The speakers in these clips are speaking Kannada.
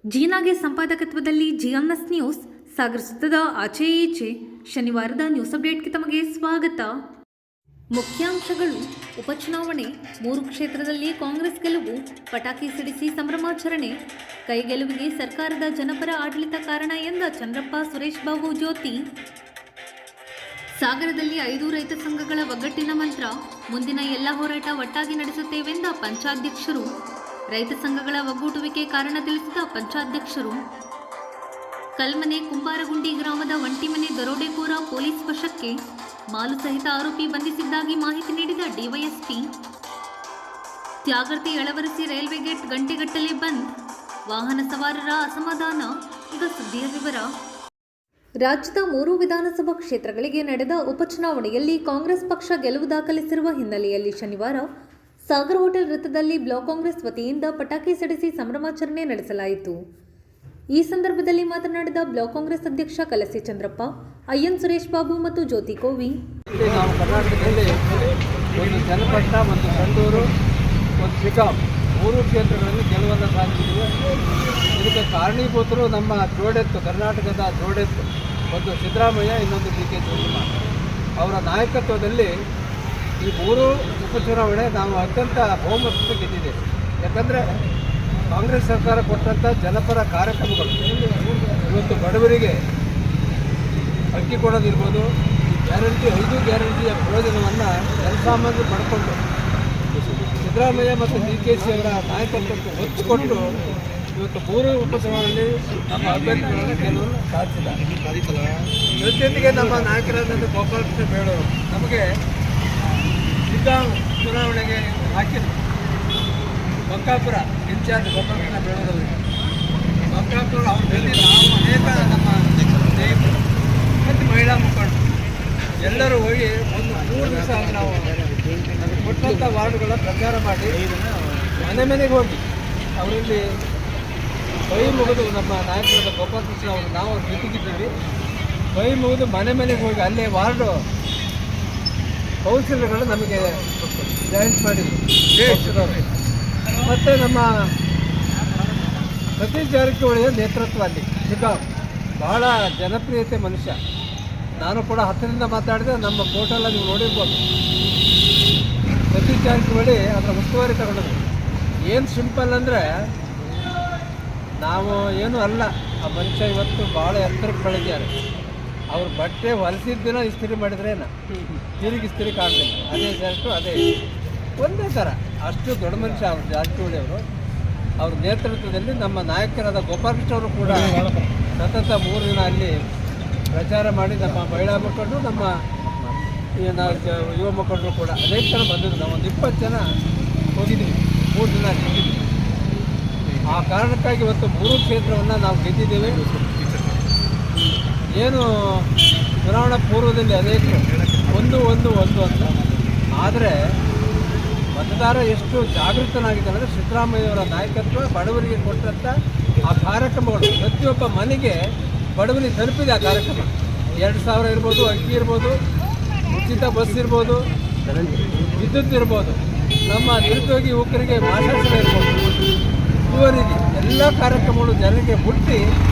ಜೀನಾಗೆ ಸಂಪಾದಕತ್ವದಲ್ಲಿ ಜಿಎಂಎಸ್ ನ್ಯೂಸ್ ಸಾಗರ ಸುತ್ತದ ಆಚೆ ಈಚೆ ಶನಿವಾರದ ನ್ಯೂಸ್ ಅಪ್ಡೇಟ್ಗೆ ತಮಗೆ ಸ್ವಾಗತ. ಮುಖ್ಯಾಂಶಗಳು: ಉಪಚುನಾವಣೆ, 3 ಕ್ಷೇತ್ರದಲ್ಲಿ ಕಾಂಗ್ರೆಸ್ ಗೆಲುವು, ಪಟಾಕಿ ಸಿಡಿಸಿ ಸಂಭ್ರಮಾಚರಣೆ, ಕೈಗೆಲುವಿಗೆ ಸರ್ಕಾರದ ಜನಪರ ಆಡಳಿತ ಕಾರಣ ಎಂದ ಚಂದ್ರಪ್ಪ ಸುರೇಶ್ ಬಾಬು ಜ್ಯೋತಿ. ಸಾಗರದಲ್ಲಿ 5 ರೈತ ಸಂಘಗಳ ಒಗ್ಗಟ್ಟಿನ ಮಂತ್ರ, ಮುಂದಿನ ಎಲ್ಲ ಹೋರಾಟ ಒಟ್ಟಾಗಿ ನಡೆಸುತ್ತೇವೆಂದ ಪಂಚಾಧ್ಯಕ್ಷರು. ರೈತ ಸಂಘಗಳ ಒಗ್ಗೂಟುವಿಕೆ ಕಾರಣ ತಿಳಿಸಿದ ಪಂಚಾಧ್ಯಕ್ಷರು. ಕಲ್ಮನೆ ಕುಂಬಾರಗುಂಡಿ ಗ್ರಾಮದ ಒಂಟಿಮನೆ ದರೋಡೆಕೋರ ಪೊಲೀಸ್ ವಶಕ್ಕೆ, ಮಾಲು ಸಹಿತ ಆರೋಪಿ ಬಂಧಿಸಿದ್ದಾಗಿ ಮಾಹಿತಿ ನೀಡಿದ ಡಿವೈಎಸ್ಪಿ. ತ್ಯಾಗರ್ತಿ ಎಳವರಸಿ ರೈಲ್ವೆ ಗೇಟ್ ಗಂಟೆಗಟ್ಟಲೆ ಬಂದ್, ವಾಹನ ಸವಾರರ ಅಸಮಾಧಾನ. ಈಗ ಸುದ್ದಿಯ ವಿವರ. ರಾಜ್ಯದ 3 ವಿಧಾನಸಭಾ ಕ್ಷೇತ್ರಗಳಿಗೆ ನಡೆದ ಉಪಚುನಾವಣೆಯಲ್ಲಿ ಕಾಂಗ್ರೆಸ್ ಪಕ್ಷ ಗೆಲುವು ದಾಖಲಿಸಿರುವ ಹಿನ್ನೆಲೆಯಲ್ಲಿ ಶನಿವಾರ ಸಾಗರ ಹೋಟೆಲ್ ವೃತ್ತದಲ್ಲಿ ಬ್ಲಾಕ್ ಕಾಂಗ್ರೆಸ್ ವತಿಯಿಂದ ಪಟಾಕಿ ಸಿಡಿಸಿ ಸಂಭ್ರಮಾಚರಣೆ ನಡೆಸಲಾಯಿತು. ಈ ಸಂದರ್ಭದಲ್ಲಿ ಮಾತನಾಡಿದ ಬ್ಲಾಕ್ ಕಾಂಗ್ರೆಸ್ ಅಧ್ಯಕ್ಷ ಕಲಸಿ ಚಂದ್ರಪ್ಪ, ಐಎನ್ ಸುರೇಶ್ ಬಾಬು ಮತ್ತು ಜ್ಯೋತಿ ಕೋವಿ, ನಾವು ಕರ್ನಾಟಕದಲ್ಲಿ ಒಂದು ಚನ್ನಪಟ್ಟಣ, ಒಂದು ಸಂಡೂರು, ಒಂದು ಶಿಕಾಂ 3 ಕ್ಷೇತ್ರಗಳಲ್ಲಿ ಗೆಲುವನ್ನು ಸಾಧಿಸಿದ್ದೇವೆ. ಇದಕ್ಕೆ ಕಾರಣೀಭೂತರು ನಮ್ಮ ಜೋಡೆತ್ತು, ಕರ್ನಾಟಕದ ಜೋಡೆತ್ತು, ಒಂದು ಸಿದ್ದರಾಮಯ್ಯ, ಇನ್ನೊಂದು ಡಿ.ಕೆ. ಶಿವಕುಮಾರ್ ಅವರ ನಾಯಕತ್ವದಲ್ಲಿ ಈ 3 ಉಪಚುನಾವಣೆ ನಾವು ಅತ್ಯಂತ ಬಹುಮತದಿಂದ ಗೆದ್ದಿದ್ದೇವೆ. ಯಾಕಂದರೆ ಕಾಂಗ್ರೆಸ್ ಸರ್ಕಾರ ಕೊಟ್ಟಂಥ ಜನಪರ ಕಾರ್ಯಕ್ರಮಗಳು ಇವತ್ತು ಬಡವರಿಗೆ ಅಕ್ಕಿ ಕೊಡೋದಿರ್ಬೋದು, ಗ್ಯಾರಂಟಿ 5 ಗ್ಯಾರಂಟಿಯ ಪ್ರಯೋಜನವನ್ನು ಜನಸಾಮಾನ್ಯರು ಪಡ್ಕೊಂಡು ಸಿದ್ದರಾಮಯ್ಯ ಮತ್ತು ಡಿ.ಕೆ.ಶಿ ಅವರ ನಾಯಕತ್ವಕ್ಕೆ ಒತ್ತು ಕೊಟ್ಟು ಇವತ್ತು 3 ಉಪಚುನಾವಣೆಯಲ್ಲಿ ನಮ್ಮ ಅಭ್ಯರ್ಥಿಗಳನ್ನು ಗೆಲುವನ್ನು ಸಾಧಿಸಿದ್ದಾರೆ. ಜೊತೆಗೆ ನಮ್ಮ ನಾಯಕರಾದಂಥ ಗೋಪಾಲಕೃಷ್ಣ ಬೇಳೂರು ನಮಗೆ ಚುನಾವಣೆಗೆ ಹಾಕಿದ್ರು. ಬಂಕಾಪುರ ಇನ್ಚಾರ್ಜ್ ಗೋಪಾಲಕೃಷ್ಣ ಬೇಳೂರವರಿಗೆ ಬಂಕಾಪುರ ಅವ್ರ ಜೊತೆ ನಾವು ಅನೇಕ ನಮ್ಮ ಸ್ನೇಹಿತರು ಮತ್ತು ಮಹಿಳಾ ಮುಖಂಡರು ಎಲ್ಲರೂ ಹೋಗಿ ಒಂದು 3 ದಿವಸ ನಾವು ನಮಗೆ ಕೊಟ್ಟಂಥ ವಾರ್ಡ್ಗಳ ಪ್ರಚಾರ ಮಾಡಿ ಮನೆ ಮನೆಗೆ ಹೋಗಿ ಅವರಲ್ಲಿ ಕೈ ಮುಗಿದು ನಮ್ಮ ನಾಯಕರಾದ ಗೋಪಾಲಕೃಷ್ಣ ಅವರು ನಾವು ಜೊತೆಗಿದ್ದೀವಿ. ಕೈ ಮುಗಿದು ಮನೆ ಮನೆಗೆ ಹೋಗಿ ಅಲ್ಲೇ ವಾರ್ಡು ಕೌನ್ಸಿಲರ್ಗಳು ನಮಗೆ ಜಾಯಿಂಟ್ ಮಾಡಿದರು. ಮತ್ತು ನಮ್ಮ ಸತೀಶ್ ಜಾರಕಿಹೊಳಿಯ ನೇತೃತ್ವ ಅಲ್ಲಿ ಶಿಕಾಂ ಬಹಳ ಜನಪ್ರಿಯತೆ ಮನುಷ್ಯ. ನಾನು ಕೂಡ ಹತ್ತಿರದಿಂದ ಮಾತಾಡಿದೆ. ನಮ್ಮ ಫೋಟೋಲ್ಲ ನೀವು ನೋಡಿರ್ಬೋದು. ಸತೀಶ್ ಜಾರಕಿಹೊಳಿ ಅದರ ಉಸ್ತುವಾರಿ ತಗೊಂಡಿದ್ರು. ಏನು ಸಿಂಪಲ್ ಅಂದರೆ ನಾವು ಏನೂ ಅಲ್ಲ, ಆ ಮನುಷ್ಯ ಇವತ್ತು ಭಾಳ ಎತ್ತರಕ್ಕೆ ಬೆಳೆದಿದ್ದಾರೆ. ಅವ್ರ ಬಟ್ಟೆ ಹೊಲಿಸಿದ ದಿನ ಇಸ್ತ್ರಿ ಮಾಡಿದ್ರೇನ ತಿರುಗಿ ಇಸ್ತ್ರಿ ಕಾಣಲಿಲ್ಲ. ಅದೇ ಶರ್ಟು ಅದೇ ಒಂದೇ ಥರ. ಅಷ್ಟು ದೊಡ್ಡ ಮನುಷ್ಯ ಅವರು ಜಾರಕಿಹೊಳಿ ಅವರು. ಅವ್ರ ನೇತೃತ್ವದಲ್ಲಿ ನಮ್ಮ ನಾಯಕರಾದ ಗೋಪಾಲಕೃಷ್ಣ ಅವರು ಕೂಡ ಸತತ 3 ದಿನ ಅಲ್ಲಿ ಪ್ರಚಾರ ಮಾಡಿ ನಮ್ಮ ಮಹಿಳಾ ಮುಖಂಡರು, ನಮ್ಮ ಯುವ ಮುಖಂಡರು ಕೂಡ ಅನೇಕ ಜನ ಬಂದಿದ್ರು. ನಾವು ಒಂದು 20 ಜನ ಹೋಗಿದ್ವಿ, 3 ದಿನ ಗೆದ್ದಿದ್ವಿ. ಆ ಕಾರಣಕ್ಕಾಗಿ ಇವತ್ತು 3 ಕ್ಷೇತ್ರವನ್ನು ನಾವು ಗೆದ್ದಿದ್ದೇವೆ. ಏನು ಚುನಾವಣಾ ಪೂರ್ವದಲ್ಲಿ ಅನೇಕರು ಒಂದು ಅಂತ, ಆದರೆ ಮತದಾರ ಎಷ್ಟು ಜಾಗೃತನಾಗಿದ್ದಾರೆ ಅಂದರೆ ಸಿದ್ದರಾಮಯ್ಯವರ ನಾಯಕತ್ವ ಬಡವರಿಗೆ ಕೊಟ್ಟಂಥ ಆ ಕಾರ್ಯಕ್ರಮಗಳು ಪ್ರತಿಯೊಬ್ಬ ಮನೆಗೆ ಬಡವರಿಗೆ ತಲುಪಿದೆ. ಆ ಕಾರ್ಯಕ್ರಮ 2,000 ಇರ್ಬೋದು, ಅಕ್ಕಿ ಇರ್ಬೋದು, ಉಚಿತ ಬಸ್ ಇರ್ಬೋದು, ವಿದ್ಯುತ್ ಇರ್ಬೋದು, ನಮ್ಮ ನಿರುದ್ಯೋಗಿ ಯುವಕರಿಗೆ ಮಾಸಾಸನ ಇರ್ಬೋದು, ಇವರಿಗೆ ಎಲ್ಲ ಕಾರ್ಯಕ್ರಮಗಳು ಜನರಿಗೆ ಮುಟ್ಟಿ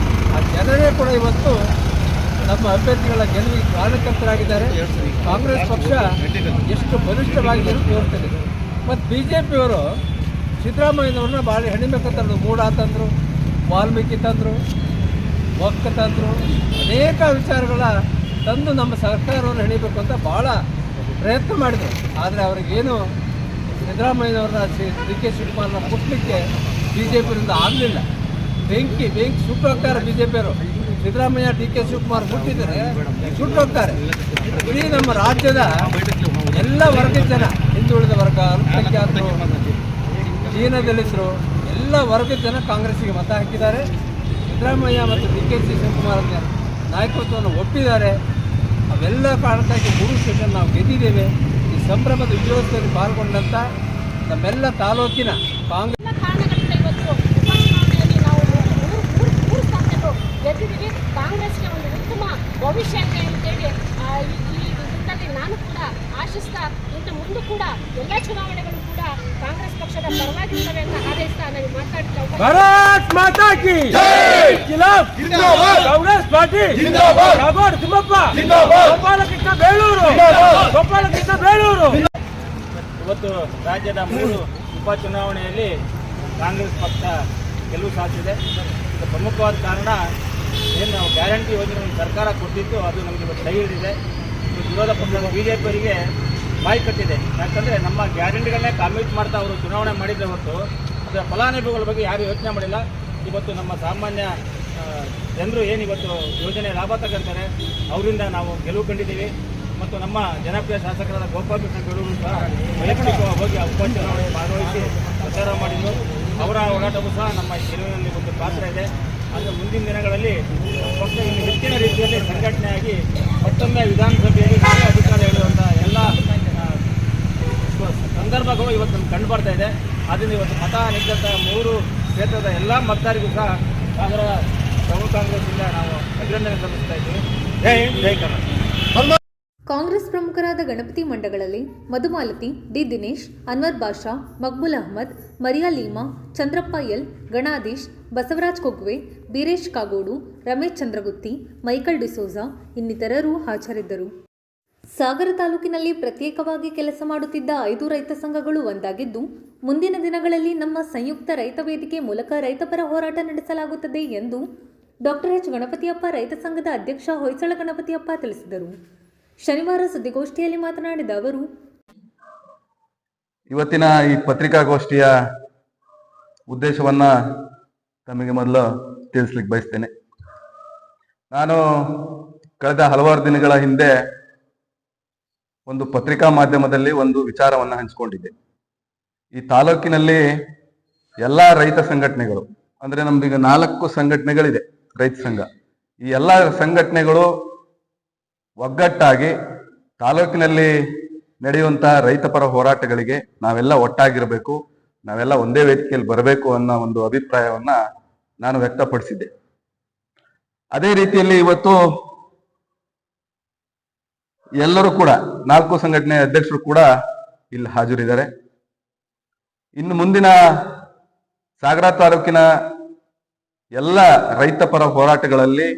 ಆ ಜನರೇ ಕೂಡ ಇವತ್ತು ನಮ್ಮ ಅಭ್ಯರ್ಥಿಗಳ ಗೆಲುವಿಗೆ ಕಾರಣಕರ್ತರಾಗಿದ್ದಾರೆ. ಕಾಂಗ್ರೆಸ್ ಪಕ್ಷ ಎಷ್ಟು ಬಲಿಷ್ಠವಾಗಿ ತೋರ್ತದೆ. ಮತ್ತು BJPಯವರು ಸಿದ್ದರಾಮಯ್ಯನವ್ರನ್ನ ಭಾಳ ಹೆಣಿಬೇಕು ತಂದರು. ಮೂಡ ತಂದರು, ವಾಲ್ಮೀಕಿ ತಂದರು, ಒಕ್ಕ ತಂದರು, ಅನೇಕ ವಿಚಾರಗಳ ತಂದು ನಮ್ಮ ಸರ್ಕಾರವನ್ನು ಹೆಣಿಬೇಕು ಅಂತ ಭಾಳ ಪ್ರಯತ್ನ ಮಾಡಿದರು. ಆದರೆ ಅವ್ರಿಗೇನು ಸಿದ್ದರಾಮಯ್ಯನವ್ರನ್ನ ಡಿ.ಕೆ. ಶಿವಕುಮಾರ್ನ ಮುಟ್ಲಿಕ್ಕೆ BJPಯಿಂದ ಆಗಲಿಲ್ಲ. ಬೆಂಕಿ ಸುಟ್ಟು ಹೋಗ್ತಾರೆ BJPಯವರು. ಸಿದ್ದರಾಮಯ್ಯ ಡಿ.ಕೆ. ಶಿವಕುಮಾರ್ ಮುಟ್ಟಿದರೆ ಸುಟ್ಟು ಹೋಗ್ತಾರೆ. ಇಡೀ ನಮ್ಮ ರಾಜ್ಯದ ಎಲ್ಲ ವರ್ಗದ ಜನ, ಹಿಂದುಳಿದ ವರ್ಗ, ಅಲ್ಪಸಂಖ್ಯಾತರು, ದೀನದಲಿತರು, ಎಲ್ಲ ವರ್ಗದ ಜನ ಕಾಂಗ್ರೆಸ್ಸಿಗೆ ಮತ ಹಾಕಿದ್ದಾರೆ. ಸಿದ್ದರಾಮಯ್ಯ ಮತ್ತು ಡಿ.ಕೆ. ಶಿವಕುಮಾರ್ ನಾಯಕತ್ವವನ್ನು ಒಪ್ಪಿದ್ದಾರೆ. ಅವೆಲ್ಲ ಕಾರಣಕ್ಕಾಗಿ 3 ಸೆಷನ್ ನಾವು ಗೆದ್ದಿದ್ದೇವೆ. ಈ ಸಂಭ್ರಮದ ವಿಜಯೋತ್ಸವದಲ್ಲಿ ಪಾಲ್ಗೊಂಡಂಥ ನಮ್ಮೆಲ್ಲ ತಾಲೂಕಿನ ಕಾಂಗ್ರೆಸ್ ಕಾಂಗ್ರೆಸ್ಗೆ ಒಂದು ಉತ್ತಮ ಭವಿಷ್ಯ ಅಂತೇಳಿ ಈ ಇದರಲ್ಲಿ ನಾನು ಕೂಡ ಆಶಿಸ್ತಾ ಇನ್ನು ಮುಂದೆ ಕೂಡ ಎಲ್ಲ ಚುನಾವಣೆಗಳು ಕೂಡ ಕಾಂಗ್ರೆಸ್ ಪಕ್ಷದ ಪರವಾಗಿರ್ತವೆ ಅಂತ ಹಾರೈಸ್ತಾ ನಾನು ಮಾತಾಡ್ತಾ ಭಾರತ್ ಮಾತಾ ಕಿ ಜೈ ಖಿಲಾಫ್ ಜಿಂದಾಬಾದ್ ಕಾಂಗ್ರೆಸ್ ಪಾರ್ಟಿ ಜಿಂದಾಬಾದ್ ಕಾಗೋಡು ತಿಮ್ಮಪ್ಪ ಜಿಂದಾಬಾದ್ ಗೋಪಾಲಕೃಷ್ಣ ಬೇಳೂರು ಇವತ್ತು ರಾಜ್ಯದ 3 ಉಪಚುನಾವಣೆಯಲ್ಲಿ ಕಾಂಗ್ರೆಸ್ ಪಕ್ಷ ಗೆಲುವು ಸಾಧಿಸಿದೆ. ಇದಕ್ಕೆ ಪ್ರಮುಖವಾದ ಕಾರಣ ಏನು ನಾವು ಗ್ಯಾರಂಟಿ ಯೋಜನೆ ಸರ್ಕಾರ ಕೊಟ್ಟಿದ್ದು ಅದು ನಮಗೆ ಇವತ್ತು ಕೈ ಹಿಡಿದಿದೆ. ವಿರೋಧ ಪಕ್ಷದ BJPಯವರಿಗೆ ಬಾಯಿ ಕಟ್ಟಿದೆ. ಯಾಕಂದರೆ ನಮ್ಮ ಗ್ಯಾರಂಟಿಗಳನ್ನೇ ಕಾಮಿಟ್ ಮಾಡ್ತಾ ಅವರು ಚುನಾವಣೆ ಮಾಡಿದರೆ ಹೊರತು ಅದರ ಫಲಾನುಭವಿಗಳ ಬಗ್ಗೆ ಯಾರು ಯೋಚನೆ ಮಾಡಿಲ್ಲ. ಇವತ್ತು ನಮ್ಮ ಸಾಮಾನ್ಯ ಜನರು ಏನಿವತ್ತು ಯೋಜನೆ ಲಾಭ ತಗೊಂತಾರೆ ಅವರಿಂದ ನಾವು ಗೆಲುವು ಕಂಡಿದ್ದೀವಿ. ಮತ್ತು ನಮ್ಮ ಜನಪ್ರಿಯ ಶಾಸಕರಾದ ಗೋಪಾಲಕೃಷ್ಣ ಬೇಳೂರು ಸಹ ವೈಯಕ್ತಿಕವಾಗಿ ಹೋಗಿ ಉಪಚುನಾವಣೆ ಭಾಗವಹಿಸಿ ಪ್ರಚಾರ ಮಾಡಿದ್ದು ಅವರ ಹೋರಾಟವೂ ಸಹ ನಮ್ಮ ಗೆಲುವಿನಲ್ಲಿ ಒಂದು ಪಾತ್ರ ಇದೆ. ಆದರೆ ಮುಂದಿನ ದಿನಗಳಲ್ಲಿ ಪಕ್ಷ ಇನ್ನು ಹೆಚ್ಚಿನ ರೀತಿಯಲ್ಲಿ ಸಂಘಟನೆಯಾಗಿ ಮತ್ತೊಮ್ಮೆ ವಿಧಾನಸಭೆಯಲ್ಲಿ ನಾವೇ ಅಧಿಕಾರ ಹೇಳುವಂಥ ಎಲ್ಲ ಸಂದರ್ಭಗಳು ಇವತ್ತು ನಮ್ಗೆ ಕಂಡು ಬರ್ತಾ ಇದೆ. ಆದ್ದರಿಂದ ಇವತ್ತು ಮತ ನಿಂತ 3 ಕ್ಷೇತ್ರದ ಎಲ್ಲ ಮತದಾರರಿಗೂ ಸಹ ಪ್ರಮುಖ ಕಾಂಗ್ರೆಸ್ಸಿಂದ ನಾವು ಅಭಿನಂದನೆ ಸಲ್ಲಿಸ್ತಾ ಇದ್ದೀವಿ. ಜೈ ಹಿಂದ್, ಜೈ ಕರ್ನಾಟಕ. ಕಾಂಗ್ರೆಸ್ ಪ್ರಮುಖರಾದ ಗಣಪತಿ ಮಂಡಗಳಲ್ಲಿ ಮಧುಮಾಲತಿ, ಡಿ ದಿನೇಶ್, ಅನ್ವರ್ ಬಾಷಾ, ಮಕ್ಬುಲ್ ಅಹ್ಮದ್, ಮರಿಯಾ ಲೀಮಾ, ಚಂದ್ರಪ್ಪ ಎಲ್, ಗಣಾಧೀಶ್, ಬಸವರಾಜ್ ಕೊಗ್ವೆ, ಬೀರೇಶ್ ಕಾಗೋಡು, ರಮೇಶ್ ಚಂದ್ರಗುತ್ತಿ, ಮೈಕಲ್ ಡಿಸೋಜಾ ಇನ್ನಿತರರು ಹಾಜರಿದ್ದರು. ಸಾಗರ ತಾಲೂಕಿನಲ್ಲಿ ಪ್ರತ್ಯೇಕವಾಗಿ ಕೆಲಸ ಮಾಡುತ್ತಿದ್ದ 5 ರೈತ ಸಂಘಗಳು ಒಂದಾಗಿದ್ದು, ಮುಂದಿನ ದಿನಗಳಲ್ಲಿ ನಮ್ಮ ಸಂಯುಕ್ತ ರೈತ ವೇದಿಕೆ ಮೂಲಕ ರೈತಪರ ಹೋರಾಟ ನಡೆಸಲಾಗುತ್ತದೆ ಎಂದು ಡಾಕ್ಟರ್ ಎಚ್ ಗಣಪತಿಯಪ್ಪ ರೈತ ಸಂಘದ ಅಧ್ಯಕ್ಷ ಹೊಯ್ಸಳ ಗಣಪತಿಯಪ್ಪ ತಿಳಿಸಿದರು. ಶನಿವಾರ ಸುದ್ದಿಗೋಷ್ಠಿಯಲ್ಲಿ ಮಾತನಾಡಿದ ಅವರು, ಇವತ್ತಿನ ಈ ಪತ್ರಿಕಾಗೋಷ್ಠಿಯ ಉದ್ದೇಶವನ್ನ ತಮಗೆ ಮೊದಲು ತಿಳಿಸ್ಲಿಕ್ಕೆ ಬಯಸ್ತೇನೆ. ನಾನು ಕಳೆದ ಹಲವಾರು ದಿನಗಳ ಹಿಂದೆ ಒಂದು ಪತ್ರಿಕಾ ಮಾಧ್ಯಮದಲ್ಲಿ ಒಂದು ವಿಚಾರವನ್ನ ಹಂಚಿಕೊಂಡಿದ್ದೆ. ಈ ತಾಲೂಕಿನಲ್ಲಿ ಎಲ್ಲ ರೈತ ಸಂಘಟನೆಗಳು, ಅಂದ್ರೆ ನಮ್ದೀಗ 4 ಸಂಘಟನೆಗಳಿದೆ ರೈತ ಸಂಘ. ಈ ಎಲ್ಲ ಸಂಘಟನೆಗಳು ಒಗ್ಗಟ್ಟಾಗಿ ತಾಲೂಕಿನಲ್ಲಿ ನಡೆಯುವಂತ ರೈತಪರ ಹೋರಾಟಗಳಿಗೆ ನಾವೆಲ್ಲ ಒಟ್ಟಾಗಿರಬೇಕು, ನಾವೆಲ್ಲ ಒಂದೇ ವೇದಿಕೆಯಲ್ಲಿ ಬರಬೇಕು ಅನ್ನೋ ಒಂದು ಅಭಿಪ್ರಾಯವನ್ನ ನಾನು ವ್ಯಕ್ತಪಡಿಸಿದ್ದೆ. ಅದೇ ರೀತಿಯಲ್ಲಿ ಇವತ್ತು ಎಲ್ಲರೂ ಕೂಡ 4 ಸಂಘಟನೆಯ ಅಧ್ಯಕ್ಷರು ಕೂಡ ಇಲ್ಲಿ ಹಾಜರಿದ್ದಾರೆ. ಇನ್ನು ಮುಂದಿನ ಸಾಗರ ತಾಲೂಕಿನ ಎಲ್ಲ ರೈತಪರ ಹೋರಾಟಗಳಲ್ಲಿ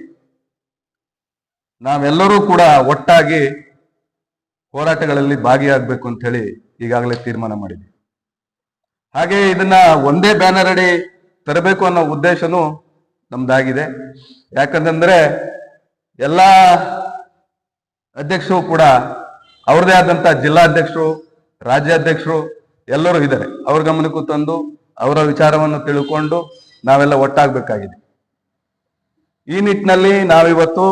ನಾವೆಲ್ಲರೂ ಕೂಡ ಒಟ್ಟಾಗಿ ಹೋರಾಟಗಳಲ್ಲಿ ಭಾಗಿಯಾಗಬೇಕು ಅಂತ ಹೇಳಿ ಈಗಾಗಲೇ ತೀರ್ಮಾನ ಮಾಡಿದ್ವಿ. ಹಾಗೆ ಇದನ್ನ ಒಂದೇ ಬ್ಯಾನರ್ ಅಡಿ ತರಬೇಕು ಅನ್ನೋ ಉದ್ದೇಶನೂ ನಮ್ದಾಗಿದೆ. ಯಾಕಂತಂದ್ರೆ ಎಲ್ಲ ಅಧ್ಯಕ್ಷರು ಕೂಡ ಅವ್ರದೇ ಆದಂತ ಜಿಲ್ಲಾಧ್ಯಕ್ಷರು, ರಾಜ್ಯಾಧ್ಯಕ್ಷರು ಎಲ್ಲರೂ ಇದ್ದಾರೆ. ಅವ್ರ ಗಮನಕ್ಕೂ ತಂದು ಅವರ ವಿಚಾರವನ್ನು ತಿಳ್ಕೊಂಡು ನಾವೆಲ್ಲ ಒಟ್ಟಾಗಬೇಕಾಗಿದೆ. ಈ ನಿಟ್ಟಿನಲ್ಲಿ ನಾವಿವತ್ತು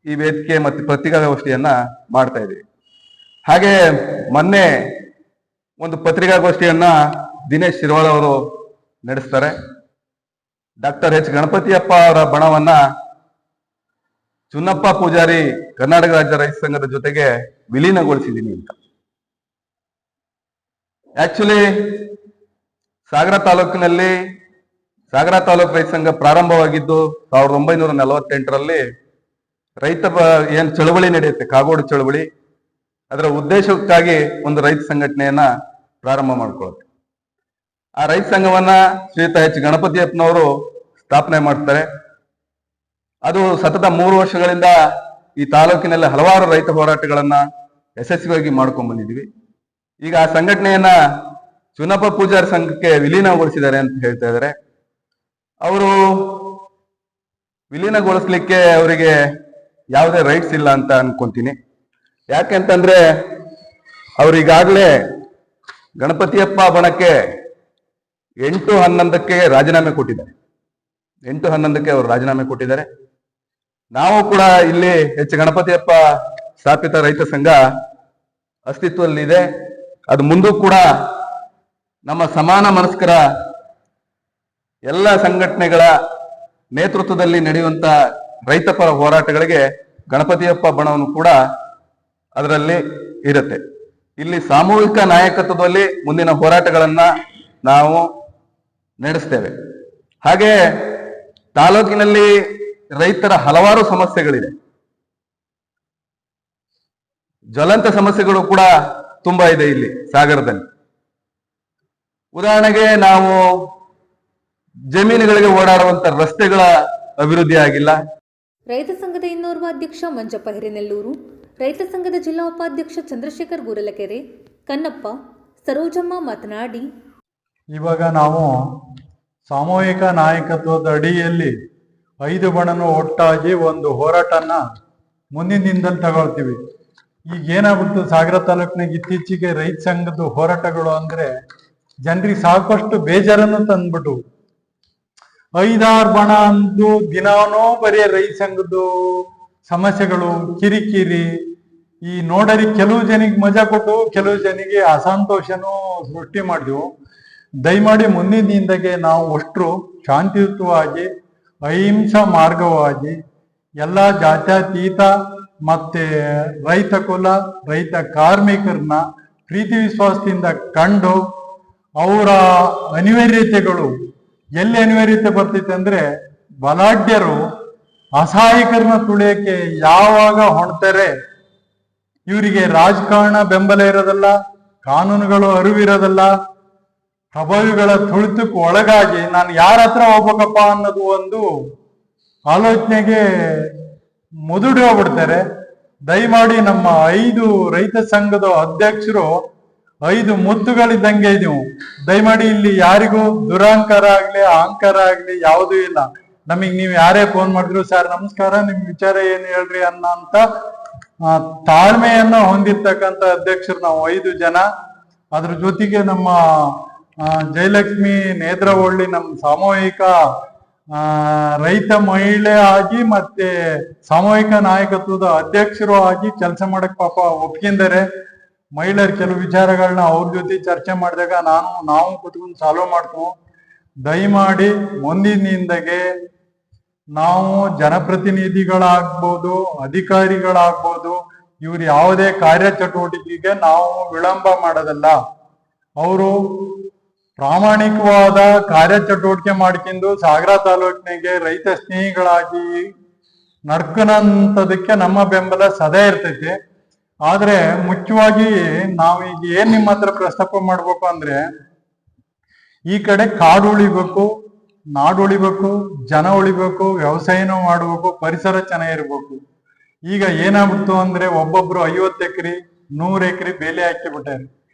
ಈ ವೇದಿಕೆ ಮತ್ತು ಪತ್ರಿಕಾಗೋಷ್ಠಿಯನ್ನ ಮಾಡ್ತಾ ಇದ್ದೀವಿ. ಹಾಗೆ ಮೊನ್ನೆ ಒಂದು ಪತ್ರಿಕಾಗೋಷ್ಠಿಯನ್ನ ದಿನೇಶ್ ಶಿರ್ವಾಳ ಅವರು ನಡೆಸ್ತಾರೆ. ಡಾಕ್ಟರ್ ಎಚ್ ಗಣಪತಿಯಪ್ಪ ಅವರ ಬಣವನ್ನ ಚುನ್ನಪ್ಪ ಪೂಜಾರಿ ಕರ್ನಾಟಕ ರಾಜ್ಯ ರೈತ ಸಂಘದ ಜೊತೆಗೆ ವಿಲೀನಗೊಳಿಸಿದ್ದೀನಿ ಅಂತ. ಆಕ್ಚುಲಿ ಸಾಗರ ತಾಲೂಕಿನಲ್ಲಿ ಸಾಗರ ತಾಲೂಕು ರೈತ ಸಂಘ ಪ್ರಾರಂಭವಾಗಿದ್ದು 1948ರಲ್ಲಿ ರೈತ ಏನ್ ಚಳವಳಿ ನಡೆಯುತ್ತೆ, ಕಾಗೋಡು ಚಳವಳಿ, ಅದರ ಉದ್ದೇಶಕ್ಕಾಗಿ ಒಂದು ರೈತ ಸಂಘಟನೆಯನ್ನ ಪ್ರಾರಂಭ ಮಾಡ್ಕೊಳ್ಳುತ್ತೆ. ಆ ರೈತ ಸಂಘವನ್ನ ಶ್ರೀಯುತ ಎಚ್ ಗಣಪತಿಯಪ್ಪನವರು ಸ್ಥಾಪನೆ ಮಾಡ್ತಾರೆ. ಅದು ಸತತ 3 ವರ್ಷಗಳಿಂದ ಈ ತಾಲೂಕಿನಲ್ಲಿ ಹಲವಾರು ರೈತ ಹೋರಾಟಗಳನ್ನ ಯಶಸ್ವಿಯಾಗಿ ಮಾಡ್ಕೊಂಡ್ ಬಂದಿದ್ವಿ. ಈಗ ಆ ಸಂಘಟನೆಯನ್ನ ಚುನ್ನಪ್ಪ ಪೂಜಾರಿ ಸಂಘಕ್ಕೆ ವಿಲೀನಗೊಳಿಸಿದ್ದಾರೆ ಅಂತ ಹೇಳ್ತಾ ಇದ್ದಾರೆ. ಅವರು ವಿಲೀನಗೊಳಿಸ್ಲಿಕ್ಕೆ ಅವರಿಗೆ ಯಾವುದೇ ರೈಟ್ಸ್ ಇಲ್ಲ ಅಂತ ಅನ್ಕೊಂತೀನಿ. ಯಾಕೆಂತಂದ್ರೆ ಅವ್ರೀಗಾಗಲೇ ಗಣಪತಿಯಪ್ಪ ಬಣಕ್ಕೆ 8/11ಕ್ಕೆ ರಾಜೀನಾಮೆ ಕೊಟ್ಟಿದ್ದಾರೆ. 8/11ಕ್ಕೆ ಅವರು ರಾಜೀನಾಮೆ ಕೊಟ್ಟಿದ್ದಾರೆ. ನಾವು ಕೂಡ ಇಲ್ಲಿ ಎಚ್ ಗಣಪತಿಯಪ್ಪ ಸ್ಥಾಪಿತ ರೈತ ಸಂಘ ಅಸ್ತಿತ್ವದಲ್ಲಿದೆ. ಅದು ಮುಂದೂ ಕೂಡ ನಮ್ಮ ಸಮಾನ ಮನಸ್ಕರ ಎಲ್ಲ ಸಂಘಟನೆಗಳ ನೇತೃತ್ವದಲ್ಲಿ ನಡೆಯುವಂತ ರೈತಪರ ಹೋರಾಟಗಳಿಗೆ ಗಣಪತಿಯಪ್ಪ ಬಣವನ್ನು ಕೂಡ ಅದರಲ್ಲಿ ಇರುತ್ತೆ. ಇಲ್ಲಿ ಸಾಮೂಹಿಕ ನಾಯಕತ್ವದಲ್ಲಿ ಮುಂದಿನ ಹೋರಾಟಗಳನ್ನ ನಾವು ನಡೆಸ್ತೇವೆ. ಹಾಗೆ ತಾಲೂಕಿನಲ್ಲಿ ರೈತರ ಹಲವಾರು ಸಮಸ್ಯೆಗಳಿದೆ. ಜ್ವಲಂತ ಸಮಸ್ಯೆಗಳು ಕೂಡ ತುಂಬಾ ಇದೆ ಇಲ್ಲಿ ಸಾಗರದಲ್ಲಿ. ಉದಾಹರಣೆಗೆ ನಾವು ಜಮೀನುಗಳಿಗೆ ಓಡಾಡುವಂತ ರಸ್ತೆಗಳ ಅಭಿವೃದ್ಧಿ ಆಗಿಲ್ಲ. ರೈತ ಸಂಘದ ಇನ್ನೋರ್ವ ಅಧ್ಯಕ್ಷ ಮಂಜಪ್ಪ ಹಿರೇನೆಲ್ಲೂರು, ರೈತ ಸಂಘದ ಜಿಲ್ಲಾ ಉಪಾಧ್ಯಕ್ಷ ಚಂದ್ರಶೇಖರ್ ಗೂರಲಕೆರೆ, ಕನ್ನಪ್ಪ, ಸರೋಜಮ್ಮ ಮಾತನಾಡಿ, ಇವಾಗ ನಾವು ಸಾಮೂಹಿಕ ನಾಯಕತ್ವದ ಅಡಿಯಲ್ಲಿ 5 ಬಣನು ಒಟ್ಟಾಗಿ ಒಂದು ಹೋರಾಟನ ಮುಂದಿನ ದಿನದಲ್ಲಿ ತಗೊಳ್ತೀವಿ. ಈಗ ಏನಾಗ್ಬಿಡ್ತು, ಸಾಗರ ತಾಲೂಕಿನಾಗ ಇತ್ತೀಚೆಗೆ ರೈತ ಸಂಘದ ಹೋರಾಟಗಳು ಅಂದ್ರೆ ಜನರಿಗೆ ಸಾಕಷ್ಟು ಬೇಜಾರನ್ನು ತಂದ್ಬಿಟ್ಟು 5-6 ಬಣ ಅಂದು ದಿನಾನೋ ಬರೀ ರೈತ ಸಂಘದ್ದು ಸಮಸ್ಯೆಗಳು, ಕಿರಿಕಿರಿ, ಈ ನೋಡರಿ ಕೆಲವು ಜನಿಗೆ ಮಜಾ ಕೊಟ್ಟು ಕೆಲವು ಜನಿಗೆ ಅಸಂತೋಷನೂ ಸೃಷ್ಟಿ ಮಾಡಿದ್ವು. ದಯಮಾಡಿ ಮುಂದಿನ ದಿನದಾಗೆ ನಾವು ಅಷ್ಟರು ಶಾಂತಿಯುತವಾಗಿ ಅಹಿಂಸಾ ಮಾರ್ಗವಾಗಿ ಎಲ್ಲ ಜಾತ್ಯತೀತ ಮತ್ತೆ ರೈತ ಕುಲ, ರೈತ ಕಾರ್ಮಿಕರನ್ನ ಪ್ರೀತಿ ವಿಶ್ವಾಸದಿಂದ ಕಂಡು ಅವರ ಅನಿವಾರ್ಯತೆಗಳು ಎಲ್ಲಿ ಅನಿವಾರ್ಯತೆ ಬರ್ತೈತೆ ಅಂದ್ರೆ ಬಲಾಢ್ಯರು ಅಸಹಾಯಕರನ್ನ ತುಳಿಯಕ್ಕೆ ಯಾವಾಗ ಹೊಣ್ತಾರೆ, ಇವರಿಗೆ ರಾಜಕಾರಣ ಬೆಂಬಲ ಇರೋದಲ್ಲ, ಕಾನೂನುಗಳು ಅರಿವಿರೋದಲ್ಲ, ಪ್ರಭಾವಿಗಳ ತುಳಿತಕ್ಕೆ ಒಳಗಾಗಿ ನಾನು ಯಾರ ಹತ್ರ ಹೋಗ್ಬೇಕಪ್ಪ ಅನ್ನೋದು ಒಂದು ಆಲೋಚನೆಗೆ ಮುದುಡಿ ಹೋಗ್ಬಿಡ್ತಾರೆ. ದಯಮಾಡಿ ನಮ್ಮ 5 ರೈತ ಸಂಘದ ಅಧ್ಯಕ್ಷರು 5 ಮುತ್ತುಗಳಿದ್ದಂಗೆ ಇದೀವು. ದಯಮಾಡಿ ಇಲ್ಲಿ ಯಾರಿಗೂ ದುರಹಂಕಾರ ಆಗ್ಲಿ ಅಹಂಕಾರ ಆಗ್ಲಿ ಯಾವುದೂ ಇಲ್ಲ. ನಮಗ್ ನೀವು ಯಾರೇ ಫೋನ್ ಮಾಡಿದ್ರು, ಸರ್ ನಮಸ್ಕಾರ, ನಿಮ್ ವಿಚಾರ ಏನ್ ಹೇಳ್ರಿ ಅನ್ನೋಂತ ತಾಳ್ಮೆಯನ್ನ ಹೊಂದಿರ್ತಕ್ಕಂಥ ಅಧ್ಯಕ್ಷರು ನಾವು 5 ಜನ. ಅದ್ರ ಜೊತೆಗೆ ನಮ್ಮ ಜಯಲಕ್ಷ್ಮಿ ನೇತ್ರವಳ್ಳಿ ನಮ್ಮ ಸಾಮೂಹಿಕ ರೈತ ಮಹಿಳೆ ಆಗಿ ಮತ್ತೆ ಸಾಮೂಹಿಕ ನಾಯಕತ್ವದ ಅಧ್ಯಕ್ಷರು ಆಗಿ ಕೆಲಸ ಮಾಡಕ್ ಪಾಪ ಒಪ್ಕೊಂಡಿದ್ದಾರೆ. ಮಹಿಳೆಯರು ಕೆಲವು ವಿಚಾರಗಳನ್ನ ಅವ್ರ ಜೊತೆ ಚರ್ಚೆ ಮಾಡಿದಾಗ ನಾವು ಕುತ್ಕೊಂಡು ಸಾಲ್ವ್ ಮಾಡ್ತೀವಿ. ದಯಮಾಡಿ ಮುಂದಿನಿಂದಗೆ ನಾವು ಜನಪ್ರತಿನಿಧಿಗಳಾಗ್ಬೋದು, ಅಧಿಕಾರಿಗಳಾಗ್ಬೋದು, ಇವ್ರು ಯಾವುದೇ ಕಾರ್ಯಚಟುವಟಿಕೆಗೆ ನಾವು ವಿಳಂಬ ಮಾಡೋದಲ್ಲ. ಅವರು ಪ್ರಾಮಾಣಿಕವಾದ ಕಾರ್ಯಚಟುವಟಿಕೆ ಮಾಡ್ಕೊಂಡು ಸಾಗರ ತಾಲೂಕಿನಿಗೆ ರೈತ ಸ್ನೇಹಿಗಳಾಗಿ ನಡ್ಕನಂತದಕ್ಕೆ ನಮ್ಮ ಬೆಂಬಲ ಸದಾ ಇರ್ತೈತಿ. ಆದ್ರೆ ಮುಖ್ಯವಾಗಿ ನಾವೀಗ ಏನ್ ನಿಮ್ಮ ಹತ್ರ ಪ್ರಸ್ತಾಪ ಮಾಡ್ಬೇಕು ಅಂದ್ರೆ, ಈ ಕಡೆ ಕಾಡು ಉಳಿಬೇಕು, ನಾಡು ಉಳಿಬೇಕು, ಜನ ಉಳಿಬೇಕು, ವ್ಯವಸಾಯನೂ ಮಾಡ್ಬೇಕು, ಪರಿಸರ ಚೆನ್ನಾಗಿರ್ಬೇಕು. ಈಗ ಏನಾಗ್ಬಿಡ್ತು ಅಂದ್ರೆ ಒಬ್ಬೊಬ್ರು 50 ಎಕರೆ 100 ಎಕರೆ ಬೇಲಿ ಹಾಕಿಬಿಟ್ಟಾರೆ.